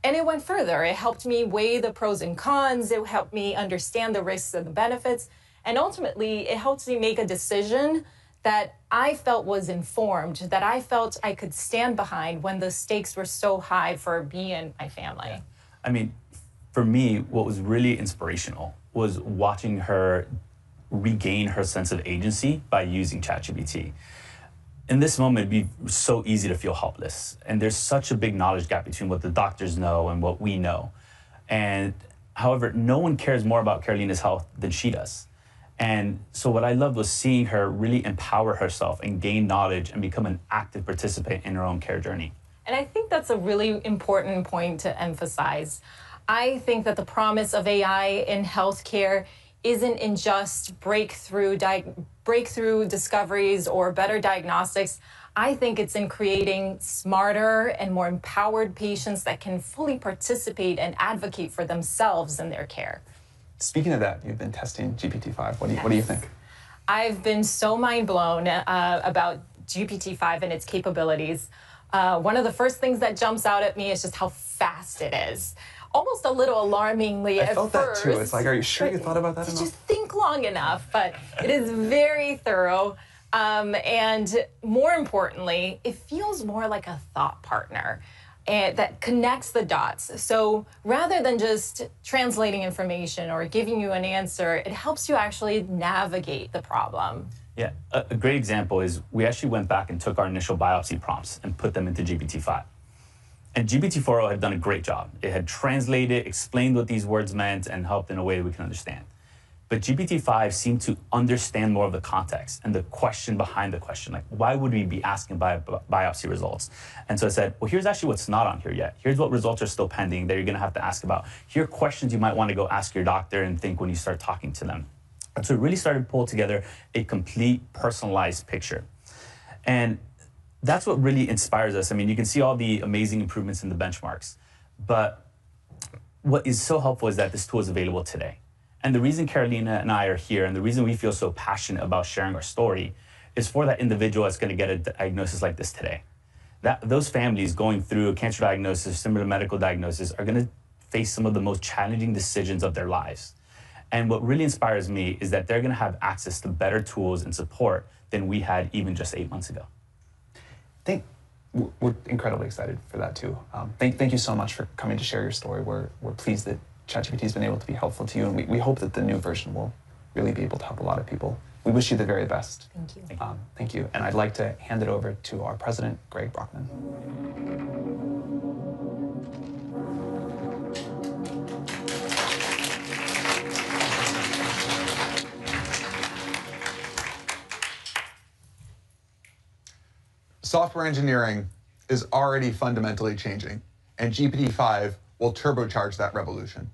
And it went further. It helped me weigh the pros and cons. It helped me understand the risks and the benefits. And ultimately, it helps me make a decision that I felt was informed, that I felt I could stand behind when the stakes were so high for me and my family. Yeah. I mean, for me, what was really inspirational was watching her regain her sense of agency by using ChatGPT. In this moment, it'd be so easy to feel helpless. And there's such a big knowledge gap between what the doctors know and what we know. And however, no one cares more about Carolina's health than she does. And so what I loved was seeing her really empower herself and gain knowledge and become an active participant in her own care journey. And I think that's a really important point to emphasize. I think that the promise of AI in healthcare isn't in just breakthrough discoveries or better diagnostics. I think it's in creating smarter and more empowered patients that can fully participate and advocate for themselves in their care. Speaking of that, you've been testing GPT-5. What do you think? I've been so mind blown about GPT-5 and its capabilities. One of the first things that jumps out at me is just how fast it is. Almost a little alarmingly at first. I felt that too. It's like, are you sure you thought about that enough? Did you think long enough? But it is very thorough. And more importantly, it feels more like a thought partner that connects the dots. So rather than just translating information or giving you an answer, it helps you actually navigate the problem. Yeah, a great example is we actually went back and took our initial biopsy prompts and put them into GPT-5. And GPT-4o had done a great job. It had translated, explained what these words meant, and helped in a way that we can understand. But GPT-5 seemed to understand more of the context and the question behind the question. Like, why would we be asking biopsy results? And so I said, well, here's actually what's not on here yet. Here's what results are still pending that you're going to have to ask about. Here are questions you might want to go ask your doctor and think when you start talking to them. And so it really started to pull together a complete personalized picture. And that's what really inspires us. I mean, you can see all the amazing improvements in the benchmarks. But what is so helpful is that this tool is available today. And the reason Carolina and I are here and the reason we feel so passionate about sharing our story is for that individual that's going to get a diagnosis like this today. Those families going through a cancer diagnosis, similar medical diagnosis, are going to face some of the most challenging decisions of their lives. And what really inspires me is that they're going to have access to better tools and support than we had even just 8 months ago. We're incredibly excited for that too. Thank you so much for coming to share your story. We're pleased that ChatGPT has been able to be helpful to you, and we hope that the new version will really be able to help a lot of people. We wish you the very best. Thank you. Thank you. And I'd like to hand it over to our president, Greg Brockman. Software engineering is already fundamentally changing, and GPT-5 will turbocharge that revolution.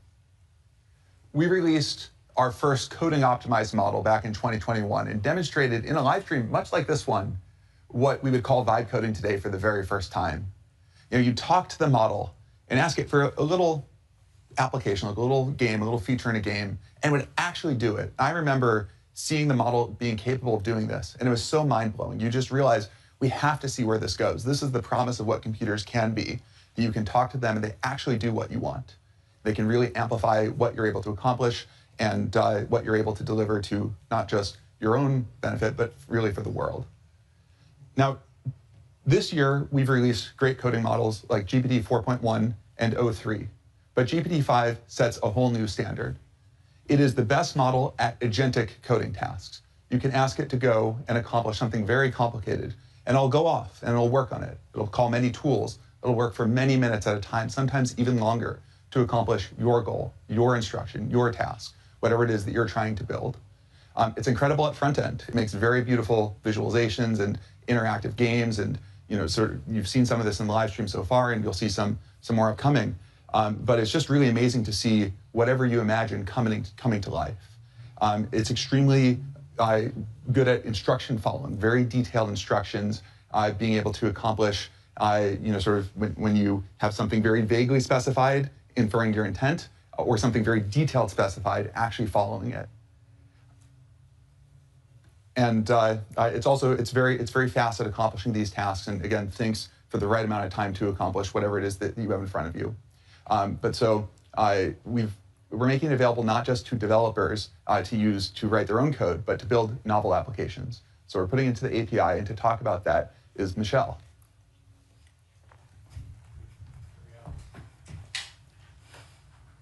We released our first coding-optimized model back in 2021 and demonstrated in a live stream, much like this one, what we would call vibe coding today for the very first time. You know, you talk to the model and ask it for a little application, like a little game, a little feature in a game, and it would actually do it. I remember seeing the model being capable of doing this, and it was so mind-blowing. You just realize we have to see where this goes. This is the promise of what computers can be. You can talk to them and they actually do what you want. They can really amplify what you're able to accomplish and what you're able to deliver to not just your own benefit, but really for the world. Now, this year, we've released great coding models like GPT 4.1 and o3, but GPT-5 sets a whole new standard. It is the best model at agentic coding tasks. You can ask it to go and accomplish something very complicated, and it'll go off and it'll work on it. It'll call many tools. It'll work for many minutes at a time, sometimes even longer, to accomplish your goal, your instruction, your task, whatever it is that you're trying to build. It's incredible at front end. It makes very beautiful visualizations and interactive games, and you've seen some of this in the live stream so far, and you'll see some more upcoming. But it's just really amazing to see whatever you imagine coming to life. It's extremely good at instruction following, very detailed instructions, being able to accomplish, when you have something very vaguely specified, inferring your intent, or something very detailed specified, actually following it. And it's very fast at accomplishing these tasks, and again, thinks for the right amount of time to accomplish whatever it is that you have in front of you. We've we're making it available not just to developers to use to write their own code, but to build novel applications. So we're putting into the API, and to talk about that is Michelle.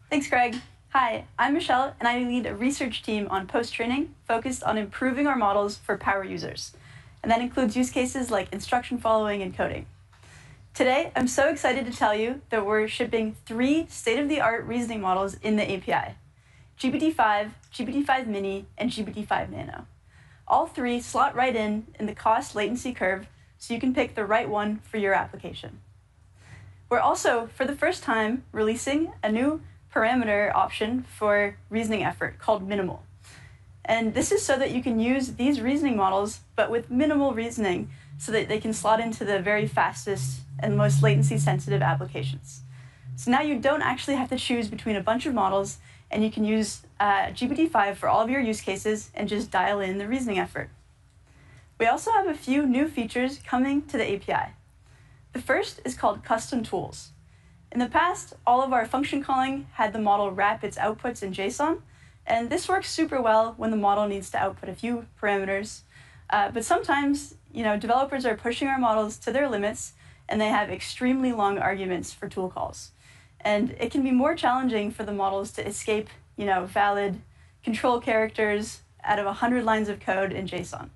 Thanks, Greg. Hi, I'm Michelle, and I lead a research team on post-training focused on improving our models for power users. And that includes use cases like instruction following and coding. Today, I'm so excited to tell you that we're shipping 3 state-of-the-art reasoning models in the API: GPT-5, GPT-5 Mini, and GPT-5 Nano. All 3 slot right in the cost latency curve, so you can pick the right one for your application. We're also, for the first time, releasing a new parameter option for reasoning effort called minimal. And this is so that you can use these reasoning models, but with minimal reasoning, so that they can slot into the very fastest and most latency-sensitive applications. So now you don't actually have to choose between a bunch of models, and you can use GPT-5 for all of your use cases and just dial in the reasoning effort. We also have a few new features coming to the API. The first is called custom tools. In the past, all of our function calling had the model wrap its outputs in JSON, and this works super well when the model needs to output a few parameters. But sometimes, developers are pushing our models to their limits, and they have extremely long arguments for tool calls. And it can be more challenging for the models to escape, valid control characters out of 100 lines of code in JSON.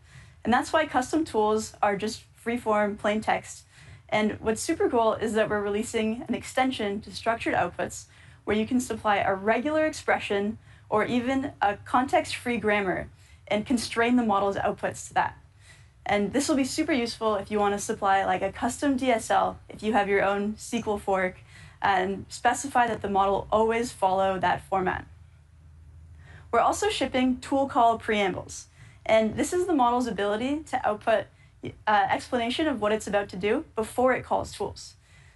And that's why custom tools are just free-form, plain text. And what's super cool is that we're releasing an extension to structured outputs where you can supply a regular expression or even a context-free grammar and constrain the model's outputs to that. And this will be super useful if you want to supply like a custom DSL, if you have your own SQL fork, and specify that the model always follow that format. We're also shipping tool call preambles. And this is the model's ability to output explanation of what it's about to do before it calls tools.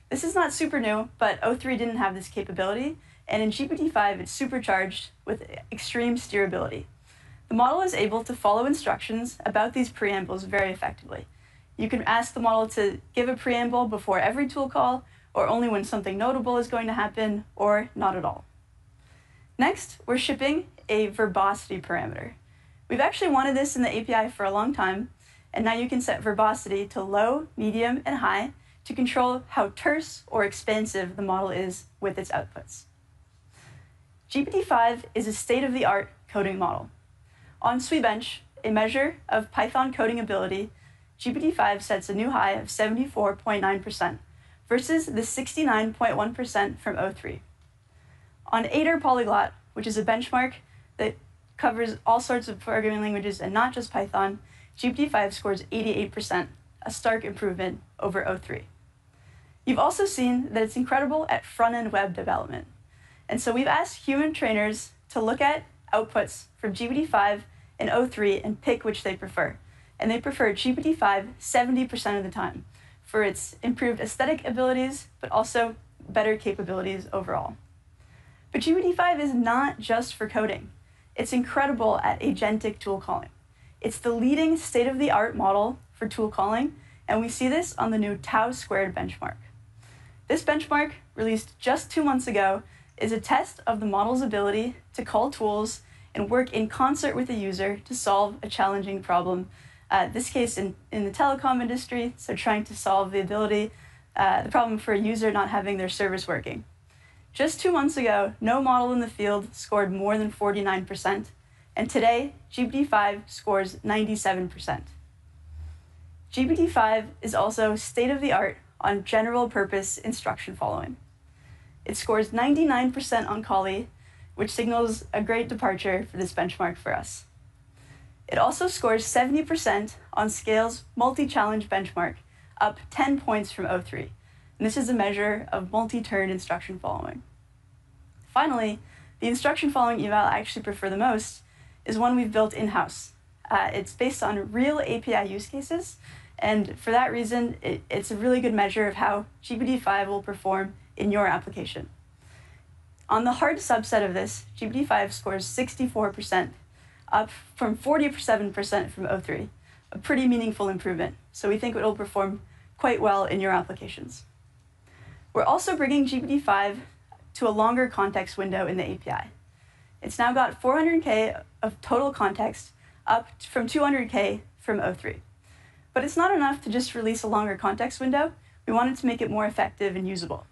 This is not super new, but O3 didn't have this capability, and in GPT-5 it's supercharged with extreme steerability. The model is able to follow instructions about these preambles very effectively. You can ask the model to give a preamble before every tool call, or only when something notable is going to happen, or not at all. Next, we're shipping a verbosity parameter. We've actually wanted this in the API for a long time, and now you can set verbosity to low, medium, and high to control how terse or expansive the model is with its outputs. GPT-5 is a state-of-the-art coding model. On Sweetbench, a measure of Python coding ability, GPT-5 sets a new high of 74.9% versus the 69.1% from O3. On Aider Polyglot, which is a benchmark that covers all sorts of programming languages and not just Python, GPT-5 scores 88%, a stark improvement over O3. You've also seen that it's incredible at front-end web development. And so we've asked human trainers to look at outputs from GPT-5 and O3 and pick which they prefer. And they prefer GPT-5 70% of the time for its improved aesthetic abilities, but also better capabilities overall. But GPT-5 is not just for coding. It's incredible at agentic tool calling. It's the leading state-of-the-art model for tool calling, and we see this on the new Tau squared benchmark. This benchmark, released just 2 months ago, is a test of the model's ability to call tools and work in concert with the user to solve a challenging problem. This case in the telecom industry, so trying to solve the problem for a user not having their service working. Just 2 months ago, no model in the field scored more than 49%, and today, GPT-5 scores 97%. GPT-5 is also state-of-the-art on general-purpose instruction following. It scores 99% on Collie, which signals a great departure for this benchmark for us. It also scores 70% on Scale's multi-challenge benchmark, up 10 points from O3. And this is a measure of multi-turn instruction following. Finally, the instruction following eval I actually prefer the most is one we've built in-house. It's based on real API use cases, and for that reason, it's a really good measure of how GPT-5 will perform in your application. On the hard subset of this, GPT-5 scores 64%, up from 47% from O3, a pretty meaningful improvement, so we think it will perform quite well in your applications. We're also bringing GPT-5 to a longer context window in the API. It's now got 400K of total context, up from 200K from O3. But it's not enough to just release a longer context window. We wanted to make it more effective and usable.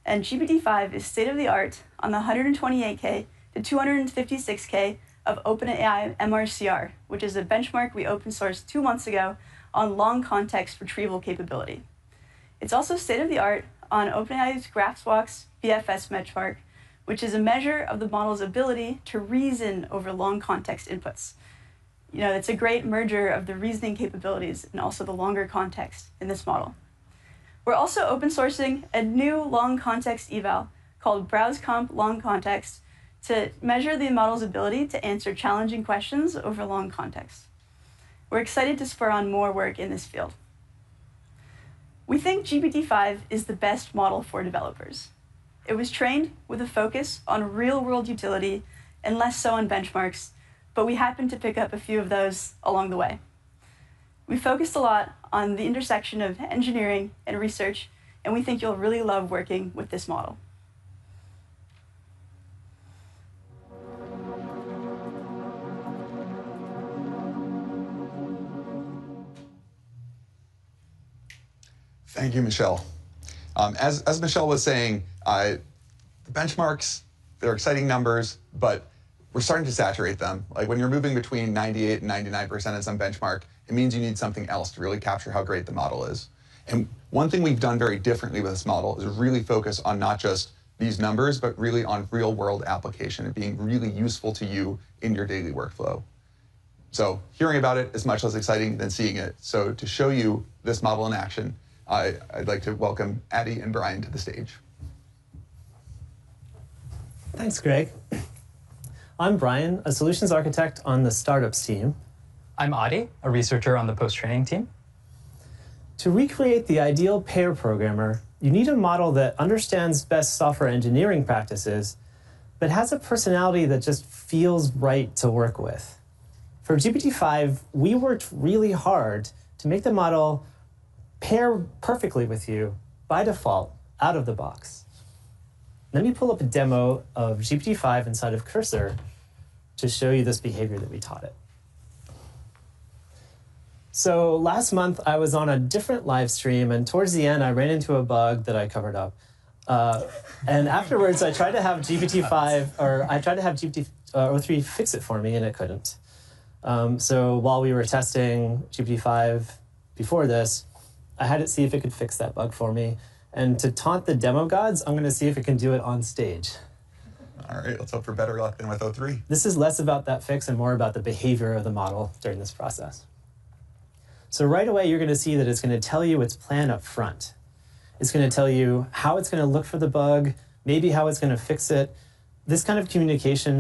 And GPT-5 is state-of-the-art on the 128K to 256K of OpenAI MRCR, which is a benchmark we open sourced 2 months ago on long context retrieval capability. It's also state-of-the-art on OpenAI's GraphsWalk's BFS benchmark, which is a measure of the model's ability to reason over long context inputs. It's a great merger of the reasoning capabilities and also the longer context in this model. We're also open sourcing a new long context eval called BrowseComp Long Context to measure the model's ability to answer challenging questions over long context. We're excited to spur on more work in this field. We think GPT-5 is the best model for developers. It was trained with a focus on real-world utility and less so on benchmarks, but we happened to pick up a few of those along the way. We focused a lot on the intersection of engineering and research, and we think you'll really love working with this model. Thank you, Michelle. As Michelle was saying, the benchmarks, they're exciting numbers, but we're starting to saturate them. Like when you're moving between 98 and 99% in some benchmark, it means you need something else to really capture how great the model is. And one thing we've done very differently with this model is really focus on not just these numbers, but really on real world application and being really useful to you in your daily workflow. So hearing about it is much less exciting than seeing it. So to show you this model in action, I'd like to welcome Addie and Brian to the stage. Thanks, Greg. I'm Brian, a solutions architect on the startups team. I'm Adi, a researcher on the post-training team. To recreate the ideal pair programmer, you need a model that understands best software engineering practices, but has a personality that just feels right to work with. For GPT-5, we worked really hard to make the model pair perfectly with you by default, out of the box. Let me pull up a demo of GPT-5 inside of Cursor to show you this behavior that we taught it. So last month, I was on a different live stream, and towards the end, I ran into a bug that I covered up. And afterwards, I tried to have GPT-5, or I tried to have GPT-3 fix it for me, and it couldn't. So while we were testing GPT-5 before this, I had it see if it could fix that bug for me. And to taunt the demo gods, I'm going to see if it can do it on stage. All right, let's hope for better luck than with O3. This is less about that fix and more about the behavior of the model during this process. So right away, you're going to see that it's going to tell you its plan up front. It's going to tell you how it's going to look for the bug, maybe how it's going to fix it. This kind of communication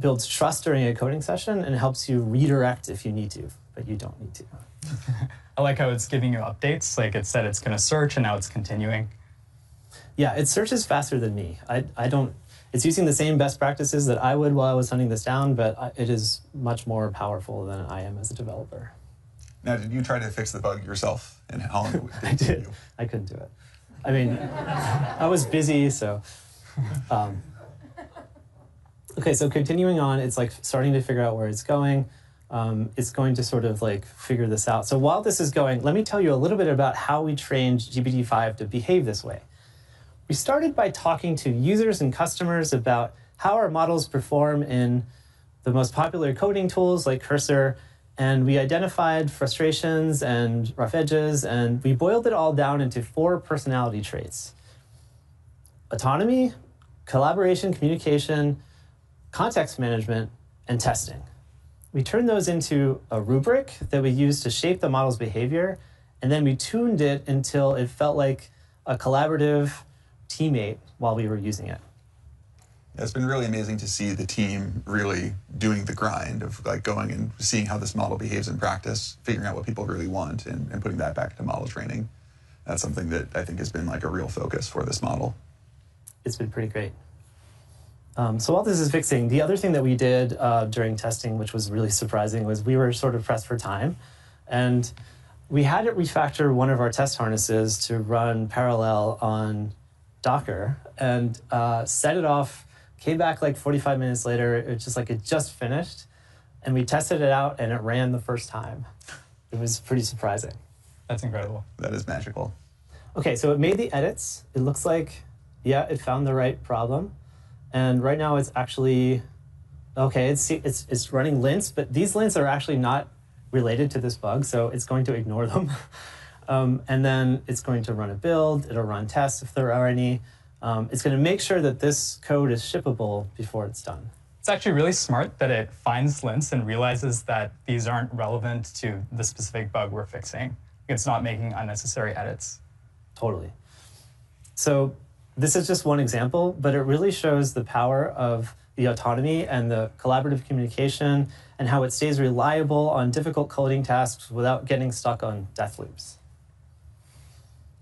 builds trust during a coding session and helps you redirect if you need to, but you don't need to. I like how it's giving you updates. Like it said it's going to search and now it's continuing. Yeah, it searches faster than me. It's using the same best practices that I would while I was hunting this down, but it is much more powerful than I am as a developer. Now, did you try to fix the bug yourself? And how long did it take you? I couldn't do it. I mean, I was busy, so. Okay, so continuing on, it's like starting to figure out where it's going. It's going to sort of like figure this out. So while this is going, let me tell you a little bit about how we trained GPT-5 to behave this way. We started by talking to users and customers about how our models perform in the most popular coding tools like Cursor, and we identified frustrations and rough edges, and we boiled it all down into 4 personality traits: autonomy, collaboration, communication, context management, and testing. We turned those into a rubric that we used to shape the model's behavior, and then we tuned it until it felt like a collaborative teammate while we were using it. It's been really amazing to see the team really doing the grind of like going and seeing how this model behaves in practice, figuring out what people really want, and putting that back to model training. That's something that I think has been like a real focus for this model. It's been pretty great. So while this is fixing, the other thing that we did during testing, which was really surprising, was we were sort of pressed for time. And we had it refactor one of our test harnesses to run parallel on Docker and set it off came back like 45 minutes later. It's just like it just finished. And we tested it out and it ran the first time. It was pretty surprising. That's incredible. That is magical. Okay, so it made the edits. It looks like, yeah, it found the right problem. And right now it's actually, okay, it's running lints, but these lints are actually not related to this bug, so it's going to ignore them. And then it's going to run a build, it'll run tests if there are any. It's going to make sure that this code is shippable before it's done. It's actually really smart that it finds lints and realizes that these aren't relevant to the specific bug we're fixing. It's not making unnecessary edits. Totally. So this is just one example, but it really shows the power of the autonomy and the collaborative communication and how it stays reliable on difficult coding tasks without getting stuck on death loops.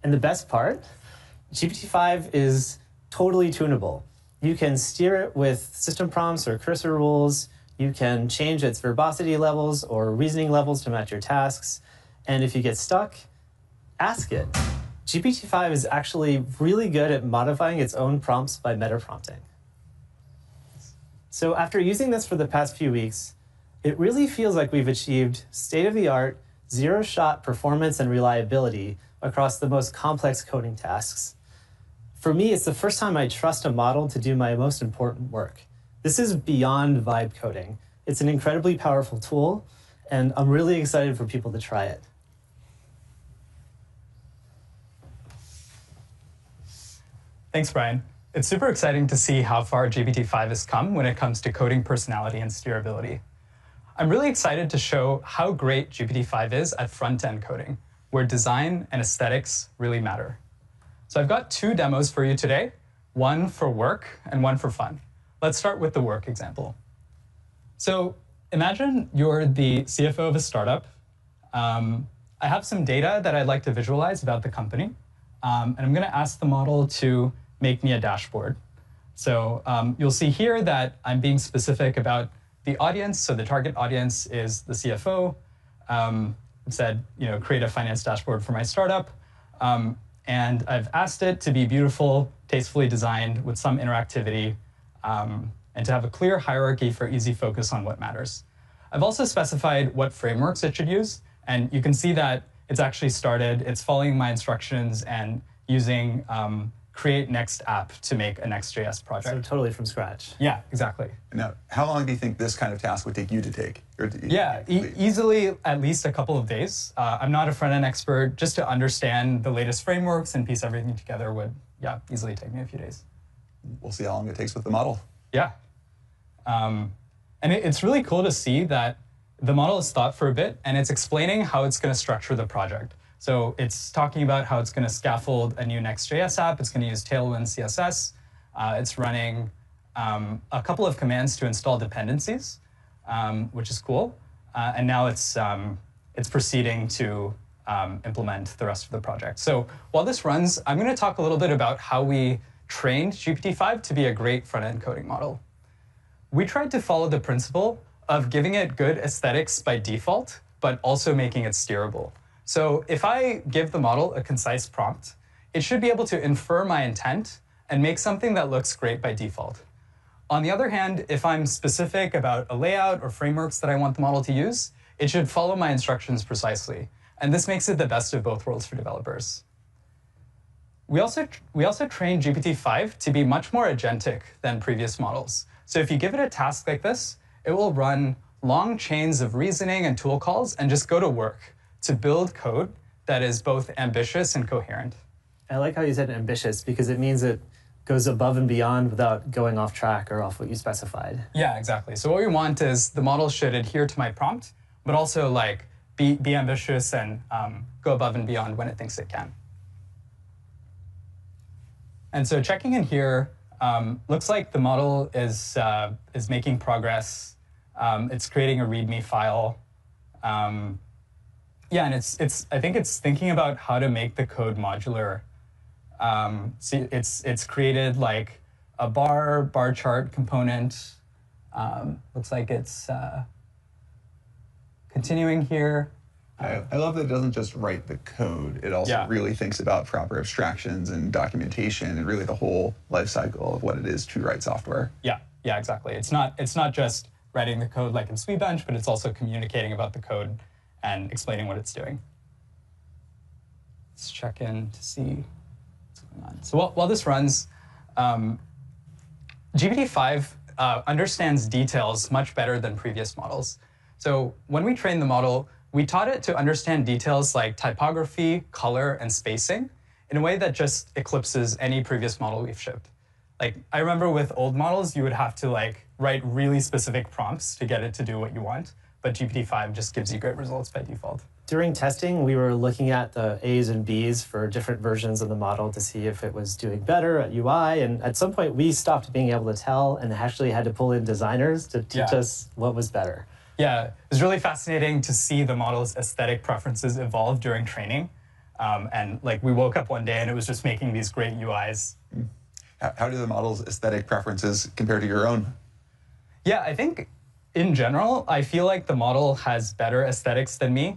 And the best part, GPT-5 is totally tunable. You can steer it with system prompts or cursor rules. You can change its verbosity levels or reasoning levels to match your tasks. And if you get stuck, ask it. GPT-5 is actually really good at modifying its own prompts by meta-prompting. So after using this for the past few weeks, it really feels like we've achieved state-of-the-art, zero-shot performance and reliability across the most complex coding tasks. For me, it's the first time I trust a model to do my most important work. This is beyond vibe coding. It's an incredibly powerful tool, and I'm really excited for people to try it. Thanks, Brian. It's super exciting to see how far GPT-5 has come when it comes to coding personality and steerability. I'm really excited to show how great GPT-5 is at front-end coding, where design and aesthetics really matter. So I've got two demos for you today, one for work and one for fun. Let's start with the work example. So imagine you're the CFO of a startup. I have some data that I'd like to visualize about the company, and I'm going to ask the model to make me a dashboard. So you'll see here that I'm being specific about the audience. So the target audience is the CFO. It said, create a finance dashboard for my startup. And I've asked it to be beautiful, tastefully designed with some interactivity, and to have a clear hierarchy for easy focus on what matters. I've also specified what frameworks it should use. And you can see that it's actually started, it's following my instructions and using create next app to make a Next.js project. So totally from scratch. Yeah, exactly. Now, how long do you think this kind of task would take you to take? Yeah, easily at least a couple of days. I'm not a front-end expert. Just to understand the latest frameworks and piece everything together would, easily take me a few days. We'll see how long it takes with the model. Yeah. And it's really cool to see that the model has thought for a bit, and it's explaining how it's going to structure the project. So it's talking about how it's going to scaffold a new Next.js app. It's going to use Tailwind CSS. It's running a couple of commands to install dependencies, which is cool. And now it's proceeding to implement the rest of the project. So while this runs, I'm going to talk a little bit about how we trained GPT-5 to be a great front-end coding model. We tried to follow the principle of giving it good aesthetics by default, but also making it steerable. So if I give the model a concise prompt, it should be able to infer my intent and make something that looks great by default. On the other hand, if I'm specific about a layout or frameworks that I want the model to use, it should follow my instructions precisely. And this makes it the best of both worlds for developers. We also trained GPT-5 to be much more agentic than previous models. So if you give it a task like this, it will run long chains of reasoning and tool calls and just go to work to build code that is both ambitious and coherent. I like how you said ambitious because it means it goes above and beyond without going off track or off what you specified. Yeah, exactly. So what we want is the model should adhere to my prompt, but also be ambitious and go above and beyond when it thinks it can. And so checking in here, looks like the model is making progress. It's creating a README file. Yeah, and I think it's thinking about how to make the code modular. So it's created like a bar chart component. Looks like it's continuing here. I love that it doesn't just write the code. It also really thinks about proper abstractions and documentation and really the whole life cycle of what it is to write software. Yeah, exactly. It's not just writing the code like in SweetBench, but it's also communicating about the code and explaining what it's doing. Let's check in to see what's going on. So while this runs, GPT-5 understands details much better than previous models. So when we trained the model, we taught it to understand details like typography, color, and spacing in a way that just eclipses any previous model we've shipped. Like, I remember with old models, you would have to write really specific prompts to get it to do what you want, but GPT-5 just gives you great results by default. During testing, we were looking at the A's and B's for different versions of the model to see if it was doing better at UI, and at some point we stopped being able to tell and actually had to pull in designers to teach us what was better. Yeah, it was really fascinating to see the model's aesthetic preferences evolve during training. And we woke up one day and it was just making these great UIs. How do the model's aesthetic preferences compare to your own? Yeah, I think in general, I feel like the model has better aesthetics than me.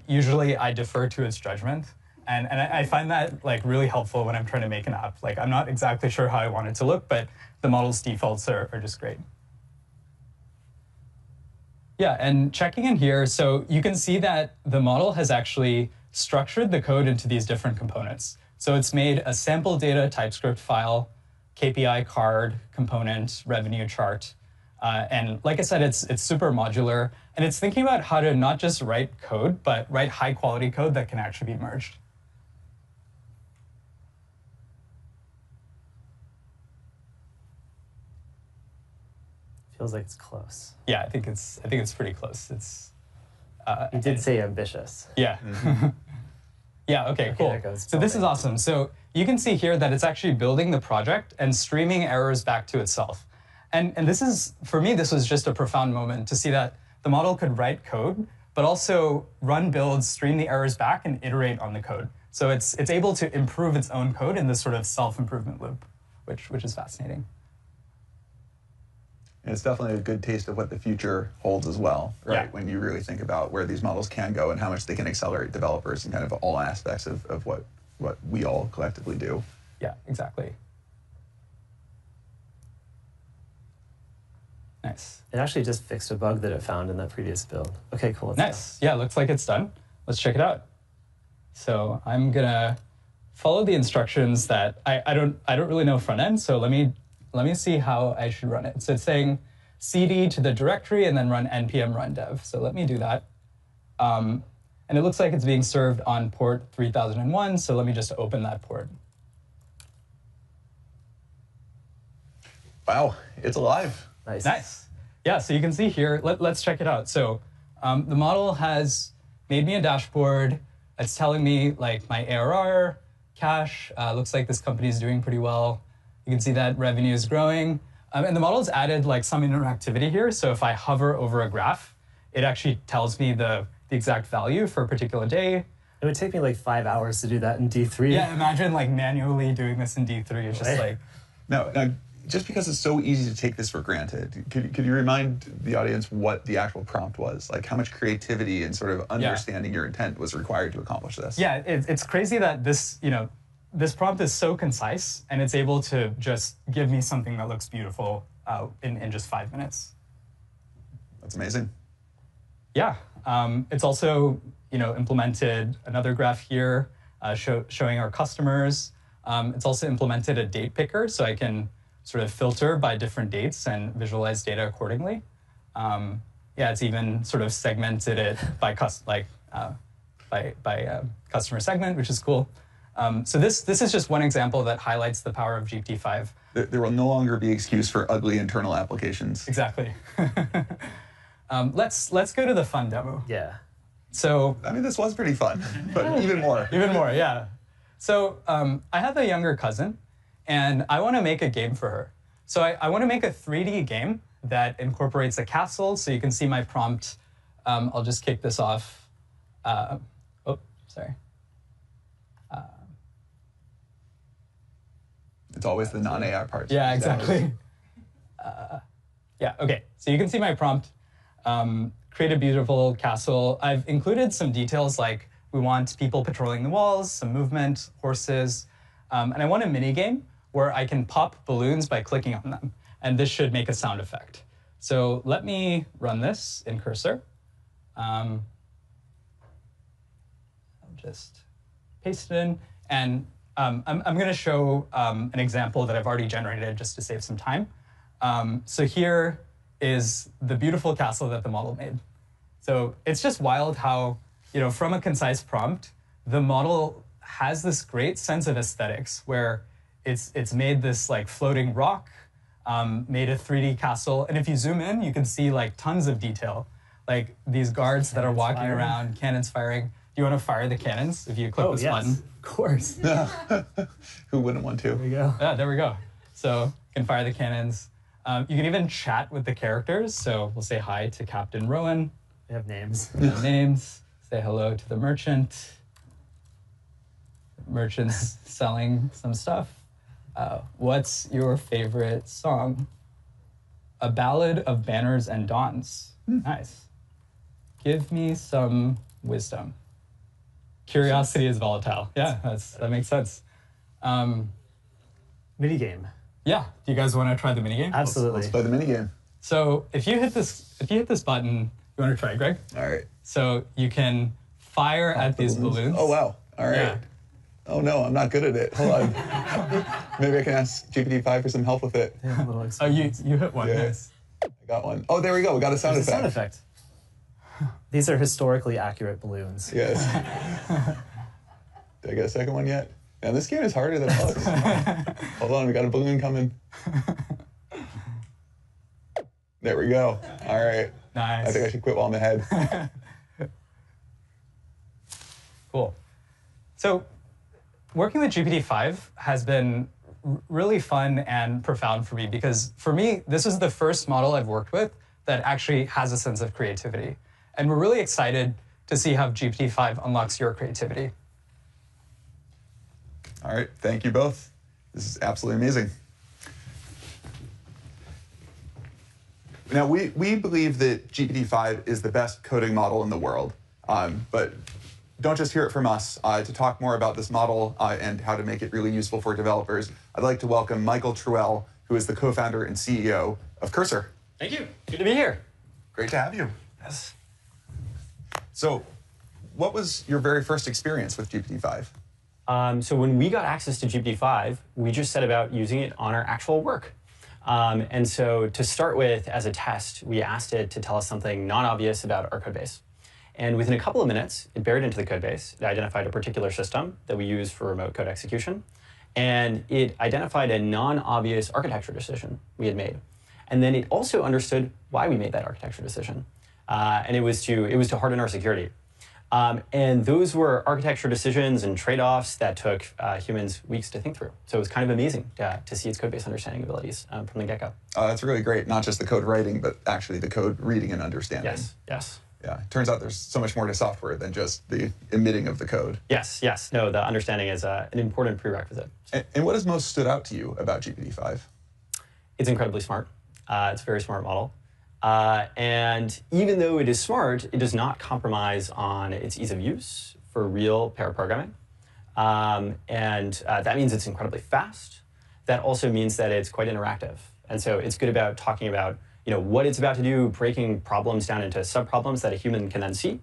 Usually I defer to its judgment. And I find that really helpful when I'm trying to make an app. I'm not exactly sure how I want it to look, but the model's defaults are just great. Yeah, and checking in here, so you can see that the model has actually structured the code into these different components. So it's made a sample data TypeScript file, KPI card, component, revenue chart. And like I said, it's super modular. And it's thinking about how to not just write code, but write high quality code that can actually be merged. Feels like it's close. Yeah, I think it's pretty close. It's you did say ambitious. Yeah. Yeah, okay, cool. So this is awesome. So you can see here that it's actually building the project and streaming errors back to itself. And this is, for me, this was just a profound moment to see that the model could write code, but also run builds, stream the errors back, and iterate on the code. So it's able to improve its own code in this sort of self-improvement loop, which is fascinating. And it's definitely a good taste of what the future holds as well, right? When you really think about where these models can go and how much they can accelerate developers and kind of all aspects of what we all collectively do. Yeah, exactly. Nice. It actually just fixed a bug that it found in that previous build. Okay, cool. Nice. Yeah, looks like it's done. Let's check it out. So I'm gonna follow the instructions that I don't really know front end. So let me see how I should run it. So it's saying cd to the directory and then run npm run dev. So let me do that. And it looks like it's being served on port 3001. So let me just open that port. Wow, it's alive. Nice. Yeah, so you can see here, let's check it out. So the model has made me a dashboard. It's telling me my ARR, cash. Looks like this company is doing pretty well. You can see that revenue is growing. And the model's added some interactivity here. So if I hover over a graph, it actually tells me the exact value for a particular day. It would take me 5 hours to do that in D3. Yeah, imagine manually doing this in D3. It's just Now, just because it's so easy to take this for granted, could you remind the audience what the actual prompt was? How much creativity and sort of understanding your intent was required to accomplish this? Yeah, it's crazy that this prompt is so concise and it's able to just give me something that looks beautiful in just 5 minutes. That's amazing. Yeah, it's also implemented another graph here showing our customers. It's also implemented a date picker, so I can sort of filter by different dates and visualize data accordingly. Yeah, it's even sort of segmented it by customer segment, which is cool. So this is just one example that highlights the power of GPT-5. There will no longer be excuse for ugly internal applications. Exactly. Let's go to the fun demo. Yeah. So I mean, this was pretty fun, but even more. Even more, yeah. So I have a younger cousin, and I want to make a game for her. So I want to make a 3D game that incorporates a castle. So you can see my prompt. I'll just kick this off. Oh, sorry. It's always the non-AI parts. Yeah, exactly. Yeah, okay. So you can see my prompt. create a beautiful castle. I've included some details like we want people patrolling the walls, some movement, horses, and I want a mini game where I can pop balloons by clicking on them. And this should make a sound effect. So let me run this in Cursor. I'll just paste it in. And I'm going to show an example that I've already generated just to save some time. So here is the beautiful castle that the model made. So it's just wild how, from a concise prompt, the model has this great sense of aesthetics where it's made this like floating rock, made a 3D castle. And if you zoom in, you can see like tons of detail, like these guards that are walking around, cannons firing. Do you want to fire the cannons if you click this button? Of course. Who wouldn't want to? There we go. Yeah, there we go. So you can fire the cannons. You can even chat with the characters. So we'll say hi to Captain Rowan. They have names. They have names. Say hello to the merchant. Merchant's selling some stuff. What's your favorite song? A Ballad of Banners and Dawns. Nice. Give me some wisdom. Curiosity is volatile. Yeah, that makes sense. Minigame. Yeah. Do you guys want to try the minigame? Absolutely. Let's play the minigame. So if you hit this button, you want to try, Greg? All right. So you can fire at these balloons. Oh, wow. All right. Yeah. Oh, no, I'm not good at it. Hold on. Maybe I can ask GPT-5 for some help with it. Yeah, a little Oh, you hit one. Yeah. Nice. I got one. Oh, there we go. We got a sound There's effect. a sound effect. These are historically accurate balloons. Yes. Did I get a second one yet? Man, this game is harder than it looks. Hold on, we got a balloon coming. There we go. All right. Nice. I think I should quit while I'm ahead. Cool. So working with GPT-5 has been really fun and profound for me because for me, this is the first model I've worked with that actually has a sense of creativity. And we're really excited to see how GPT-5 unlocks your creativity. All right, thank you both. This is absolutely amazing. Now, we believe that GPT-5 is the best coding model in the world, but don't just hear it from us. To talk more about this model and how to make it really useful for developers, I'd like to welcome Michael Truell, who is the co-founder and CEO of Cursor. Thank you. Good to be here. Great to have you. Yes. So, what was your very first experience with GPT-5? So when we got access to GPT-5, we just set about using it on our actual work. And so to start with, as a test, we asked it to tell us something non-obvious about our codebase. And within a couple of minutes, it buried into the codebase. It identified a particular system that we use for remote code execution. And it identified a non-obvious architecture decision we had made. And then it also understood why we made that architecture decision. And it was to harden our security. And those were architecture decisions and trade-offs that took humans weeks to think through. So it was kind of amazing to see its code-based understanding abilities from the get-go. That's really great. Not just the code writing, but actually the code reading and understanding. Yes, yes. Yeah, it turns out there's so much more to software than just the emitting of the code. Yes, yes. No, the understanding is an important prerequisite. And what has most stood out to you about GPT-5? It's incredibly smart. It's a very smart model. And even though it is smart, it does not compromise on its ease of use for real pair programming. That means it's incredibly fast. That also means that it's quite interactive. And so it's good about talking about what it's about to do, breaking problems down into sub-problems that a human can then see,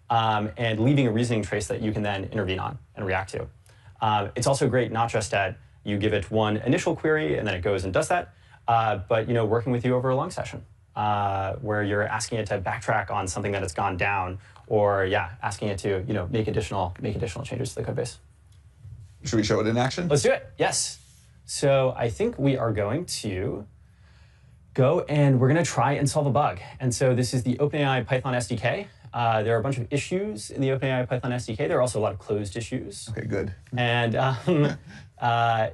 and leaving a reasoning trace that you can then intervene on and react to. It's also great not just that you give it one initial query and then it goes and does that, but working with you over a long session. Where you're asking it to backtrack on something that has gone down, or asking it to make additional changes to the code base. Should we show it in action? Let's do it. Yes. So I think we are going to go and we're going to try and solve a bug. And so this is the OpenAI Python SDK. There are a bunch of issues in the OpenAI Python SDK. There are also a lot of closed issues. Okay, good. And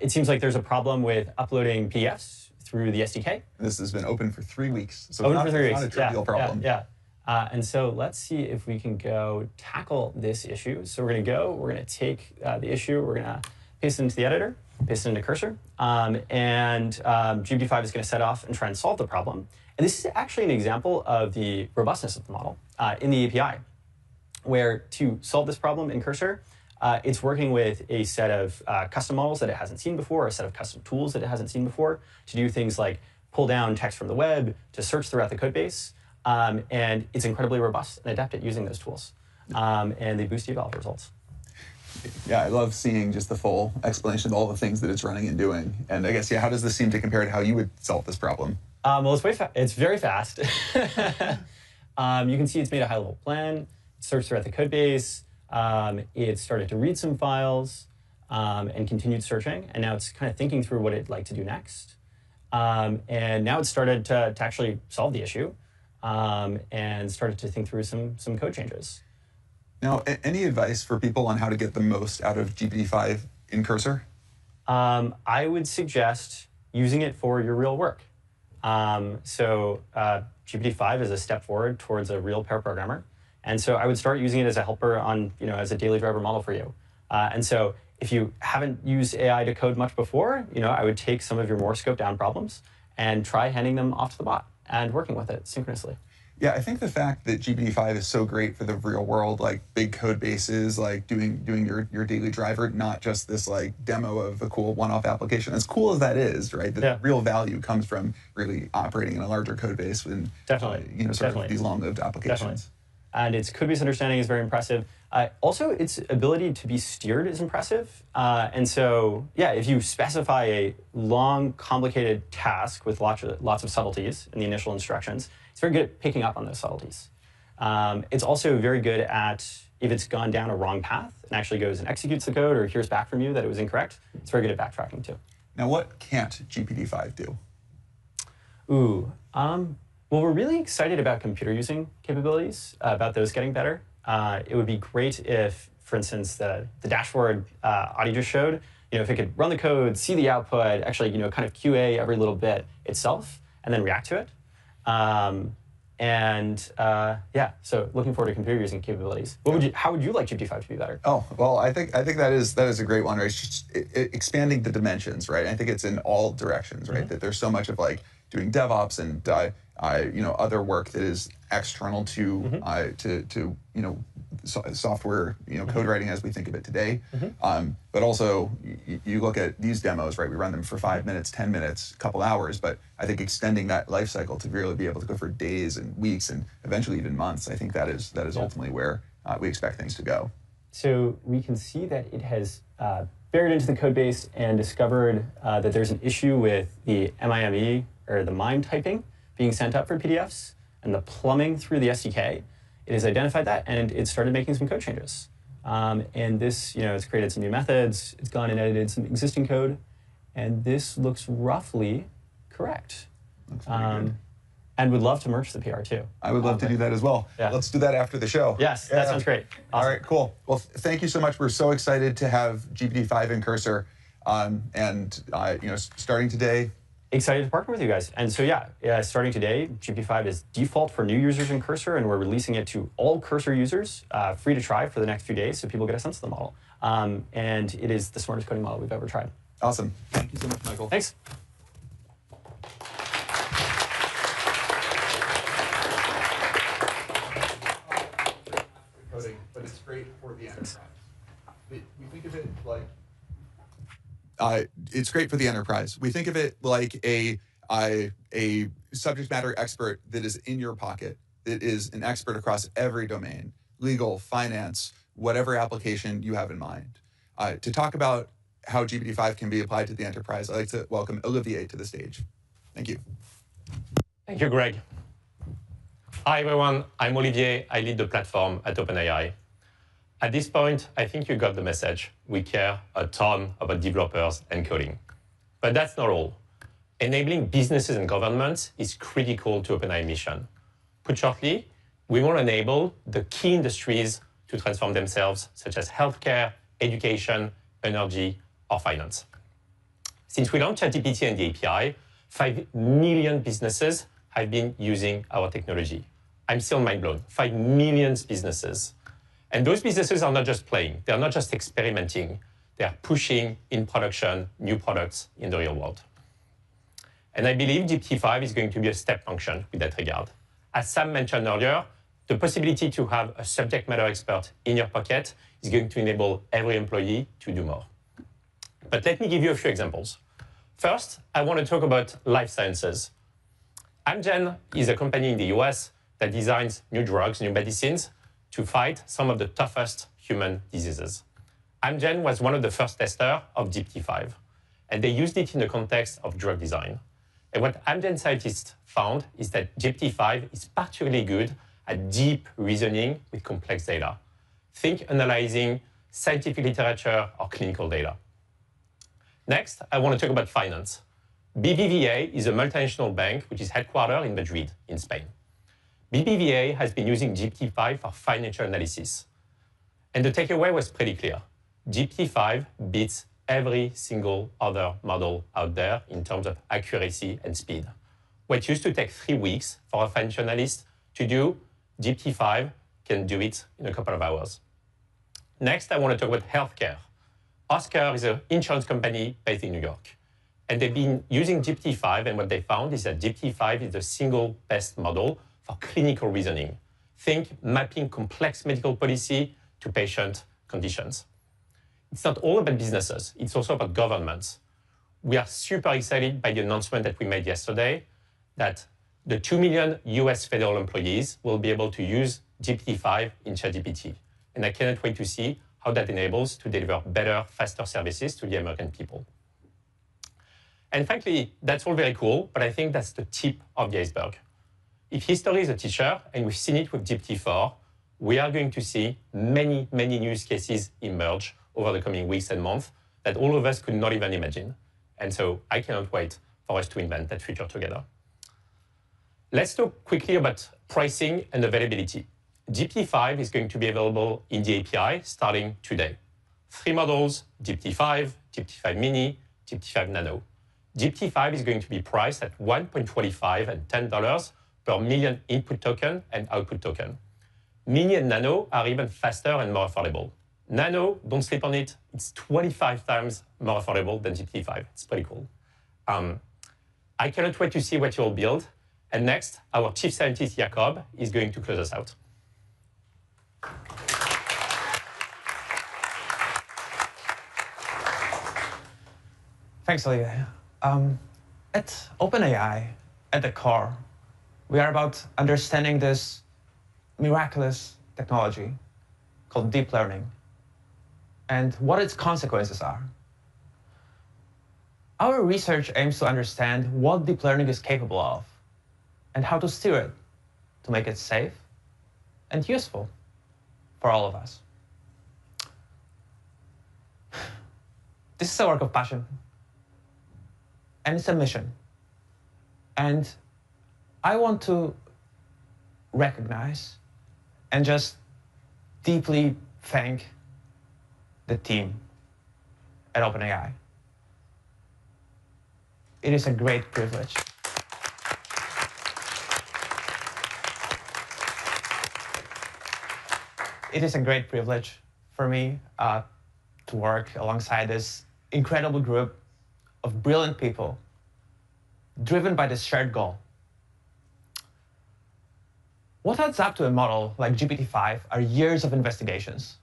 it seems like there's a problem with uploading PDFs through the SDK. This has been open for 3 weeks. So open for 3 weeks. Not a trivial problem. Yeah. And so let's see if we can go tackle this issue. So we're going to take the issue, we're going to paste it into the editor, paste it into Cursor, and GPT-5 is going to set off and try and solve the problem. And this is actually an example of the robustness of the model. in the API, where to solve this problem in Cursor, it's working with a set of custom models that it hasn't seen before, a set of custom tools that it hasn't seen before, to do things like pull down text from the web, to search throughout the code base. And it's incredibly robust and adept at using those tools. And they boost eval results. Yeah, I love seeing just the full explanation of all the things that it's running and doing. And I guess, yeah, how does this seem to compare to how you would solve this problem? Well, it's very fast. You can see it's made a high-level plan, searched throughout the code base, it started to read some files, and continued searching, and now it's kind of thinking through what it'd like to do next. And now it's started to actually solve the issue, and started to think through some code changes. Now, any advice for people on how to get the most out of GPT-5 in Cursor? I would suggest using it for your real work. GPT-5 is a step forward towards a real pair programmer. And so I would start using it as a helper on, as a daily driver model for you. And so if you haven't used AI to code much before, I would take some of your more scoped down problems and try handing them off to the bot and working with it synchronously. Yeah, I think the fact that GPT-5 is so great for the real world, like big code bases, like doing your daily driver, not just this like demo of a cool one-off application. As cool as that is, right? The real value comes from really operating in a larger code base and sort of these long-lived applications. Definitely. And its code base understanding is very impressive. Also, its ability to be steered is impressive. And so, yeah, if you specify a long, complicated task with lots of subtleties in the initial instructions, it's very good at picking up on those subtleties. It's also very good at, if it's gone down a wrong path and actually goes and executes the code or hears back from you that it was incorrect, it's very good at backtracking too. Now, what can't GPT-5 do? Well, we're really excited about computer using capabilities, about those getting better. It would be great if, for instance, the dashboard Adi just showed, if it could run the code, see the output, actually, kind of QA every little bit itself, and then react to it. So looking forward to computer using capabilities. How would you like GPT-5 to be better? Oh, well, I think that is a great one, right? It's just expanding the dimensions, right? I think it's in all directions, right? That there's so much of like doing DevOps and other work that is external to software, code writing as we think of it today. But also, you look at these demos, right? We run them for 5 minutes, 10 minutes, a couple hours. But I think extending that life cycle to really be able to go for days and weeks and eventually even months, I think that is ultimately where we expect things to go. So we can see that it has buried into the code base and discovered that there's an issue with the MIME or the MIME typing being sent up for PDFs and the plumbing through the SDK. It has identified that and it started making some code changes. And this, it's created some new methods. It's gone and edited some existing code. And this looks roughly correct. Looks good. And would love to merge the PR too. I would love to do that as well. Yeah. Let's do that after the show. Yes, that sounds great. Awesome. All right, cool. Well, thank you so much. We're so excited to have GPT-5 in Cursor. Starting today. Excited to partner with you guys. And so starting today, GPT-5 is default for new users in Cursor, and we're releasing it to all Cursor users, free to try for the next few days so people get a sense of the model. And it is the smartest coding model we've ever tried. Awesome. Thank you so much, Michael. Thanks. But it's great for the enterprise. We think of it like it's great for the enterprise. We think of it like a subject matter expert that is in your pocket, that is an expert across every domain, legal, finance, whatever application you have in mind. To talk about how GPT-5 can be applied to the enterprise, I'd like to welcome Olivier to the stage. Thank you. Thank you, Greg. Hi, everyone. I'm Olivier. I lead the platform at OpenAI. At this point, I think you got the message. We care a ton about developers and coding. But that's not all. Enabling businesses and governments is critical to OpenAI mission. Put shortly, we want to enable the key industries to transform themselves, such as healthcare, education, energy, or finance. Since we launched ChatGPT and the API, 5 million businesses have been using our technology. I'm still mind blown. 5 million businesses. And those businesses are not just playing. They're not just experimenting. They're pushing in production new products in the real world. And I believe GPT-5 is going to be a step function with that regard. As Sam mentioned earlier, the possibility to have a subject matter expert in your pocket is going to enable every employee to do more. But let me give you a few examples. First, I want to talk about life sciences. Amgen is a company in the US that designs new drugs, new medicines to fight some of the toughest human diseases. Amgen was one of the first testers of GPT-5, and they used it in the context of drug design. And what Amgen scientists found is that GPT-5 is particularly good at deep reasoning with complex data. Think analyzing scientific literature or clinical data. Next, I want to talk about finance. BBVA is a multinational bank which is headquartered in Madrid, in Spain. BBVA has been using GPT-5 for financial analysis. And the takeaway was pretty clear. GPT-5 beats every single other model out there in terms of accuracy and speed. What used to take 3 weeks for a financial analyst to do, GPT-5 can do it in a couple of hours. Next, I want to talk about healthcare. Oscar is an insurance company based in New York. And they've been using GPT-5, and what they found is that GPT-5 is the single best model for clinical reasoning. Think mapping complex medical policy to patient conditions. It's not all about businesses, it's also about governments. We are super excited by the announcement that we made yesterday that the 2 million US federal employees will be able to use GPT-5 in ChatGPT. And I cannot wait to see how that enables to deliver better, faster services to the American people. And frankly, that's all very cool, but I think that's the tip of the iceberg. If history is a teacher, and we've seen it with GPT-4, we are going to see many, many use cases emerge over the coming weeks and months that all of us could not even imagine. And so I cannot wait for us to invent that future together. Let's talk quickly about pricing and availability. GPT-5 is going to be available in the API starting today. 3 models, GPT-5, GPT-5 Mini, GPT-5 Nano. GPT-5 is going to be priced at $1.25 and $10 per million input token and output token. Mini and Nano are even faster and more affordable. Nano, don't sleep on it, it's 25 times more affordable than GPT-5. It's pretty cool. I cannot wait to see what you'll build. And next, our chief scientist, Jakob, is going to close us out. Thanks, Olivier. At OpenAI, at the core, we are about understanding this miraculous technology called deep learning and what its consequences are. Our research aims to understand what deep learning is capable of and how to steer it to make it safe and useful for all of us. This is a work of passion, and it's a mission. And I want to recognize and just deeply thank the team at OpenAI. It is a great privilege. It is a great privilege for me to work alongside this incredible group of brilliant people driven by this shared goal. What adds up to a model like GPT-5 are years of investigations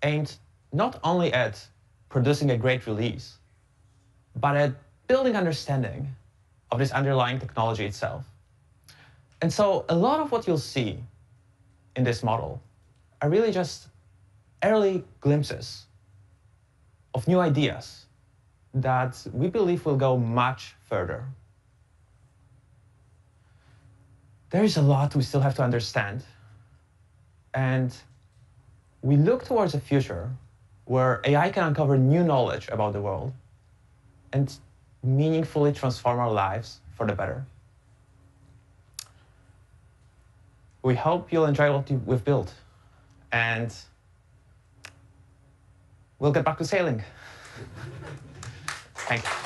aimed not only at producing a great release, but at building understanding of this underlying technology itself. And so a lot of what you'll see in this model are really just early glimpses of new ideas that we believe will go much further. There is a lot we still have to understand, and we look towards a future where AI can uncover new knowledge about the world and meaningfully transform our lives for the better. We hope you'll enjoy what we've built, and we'll get back to sailing. Thank you.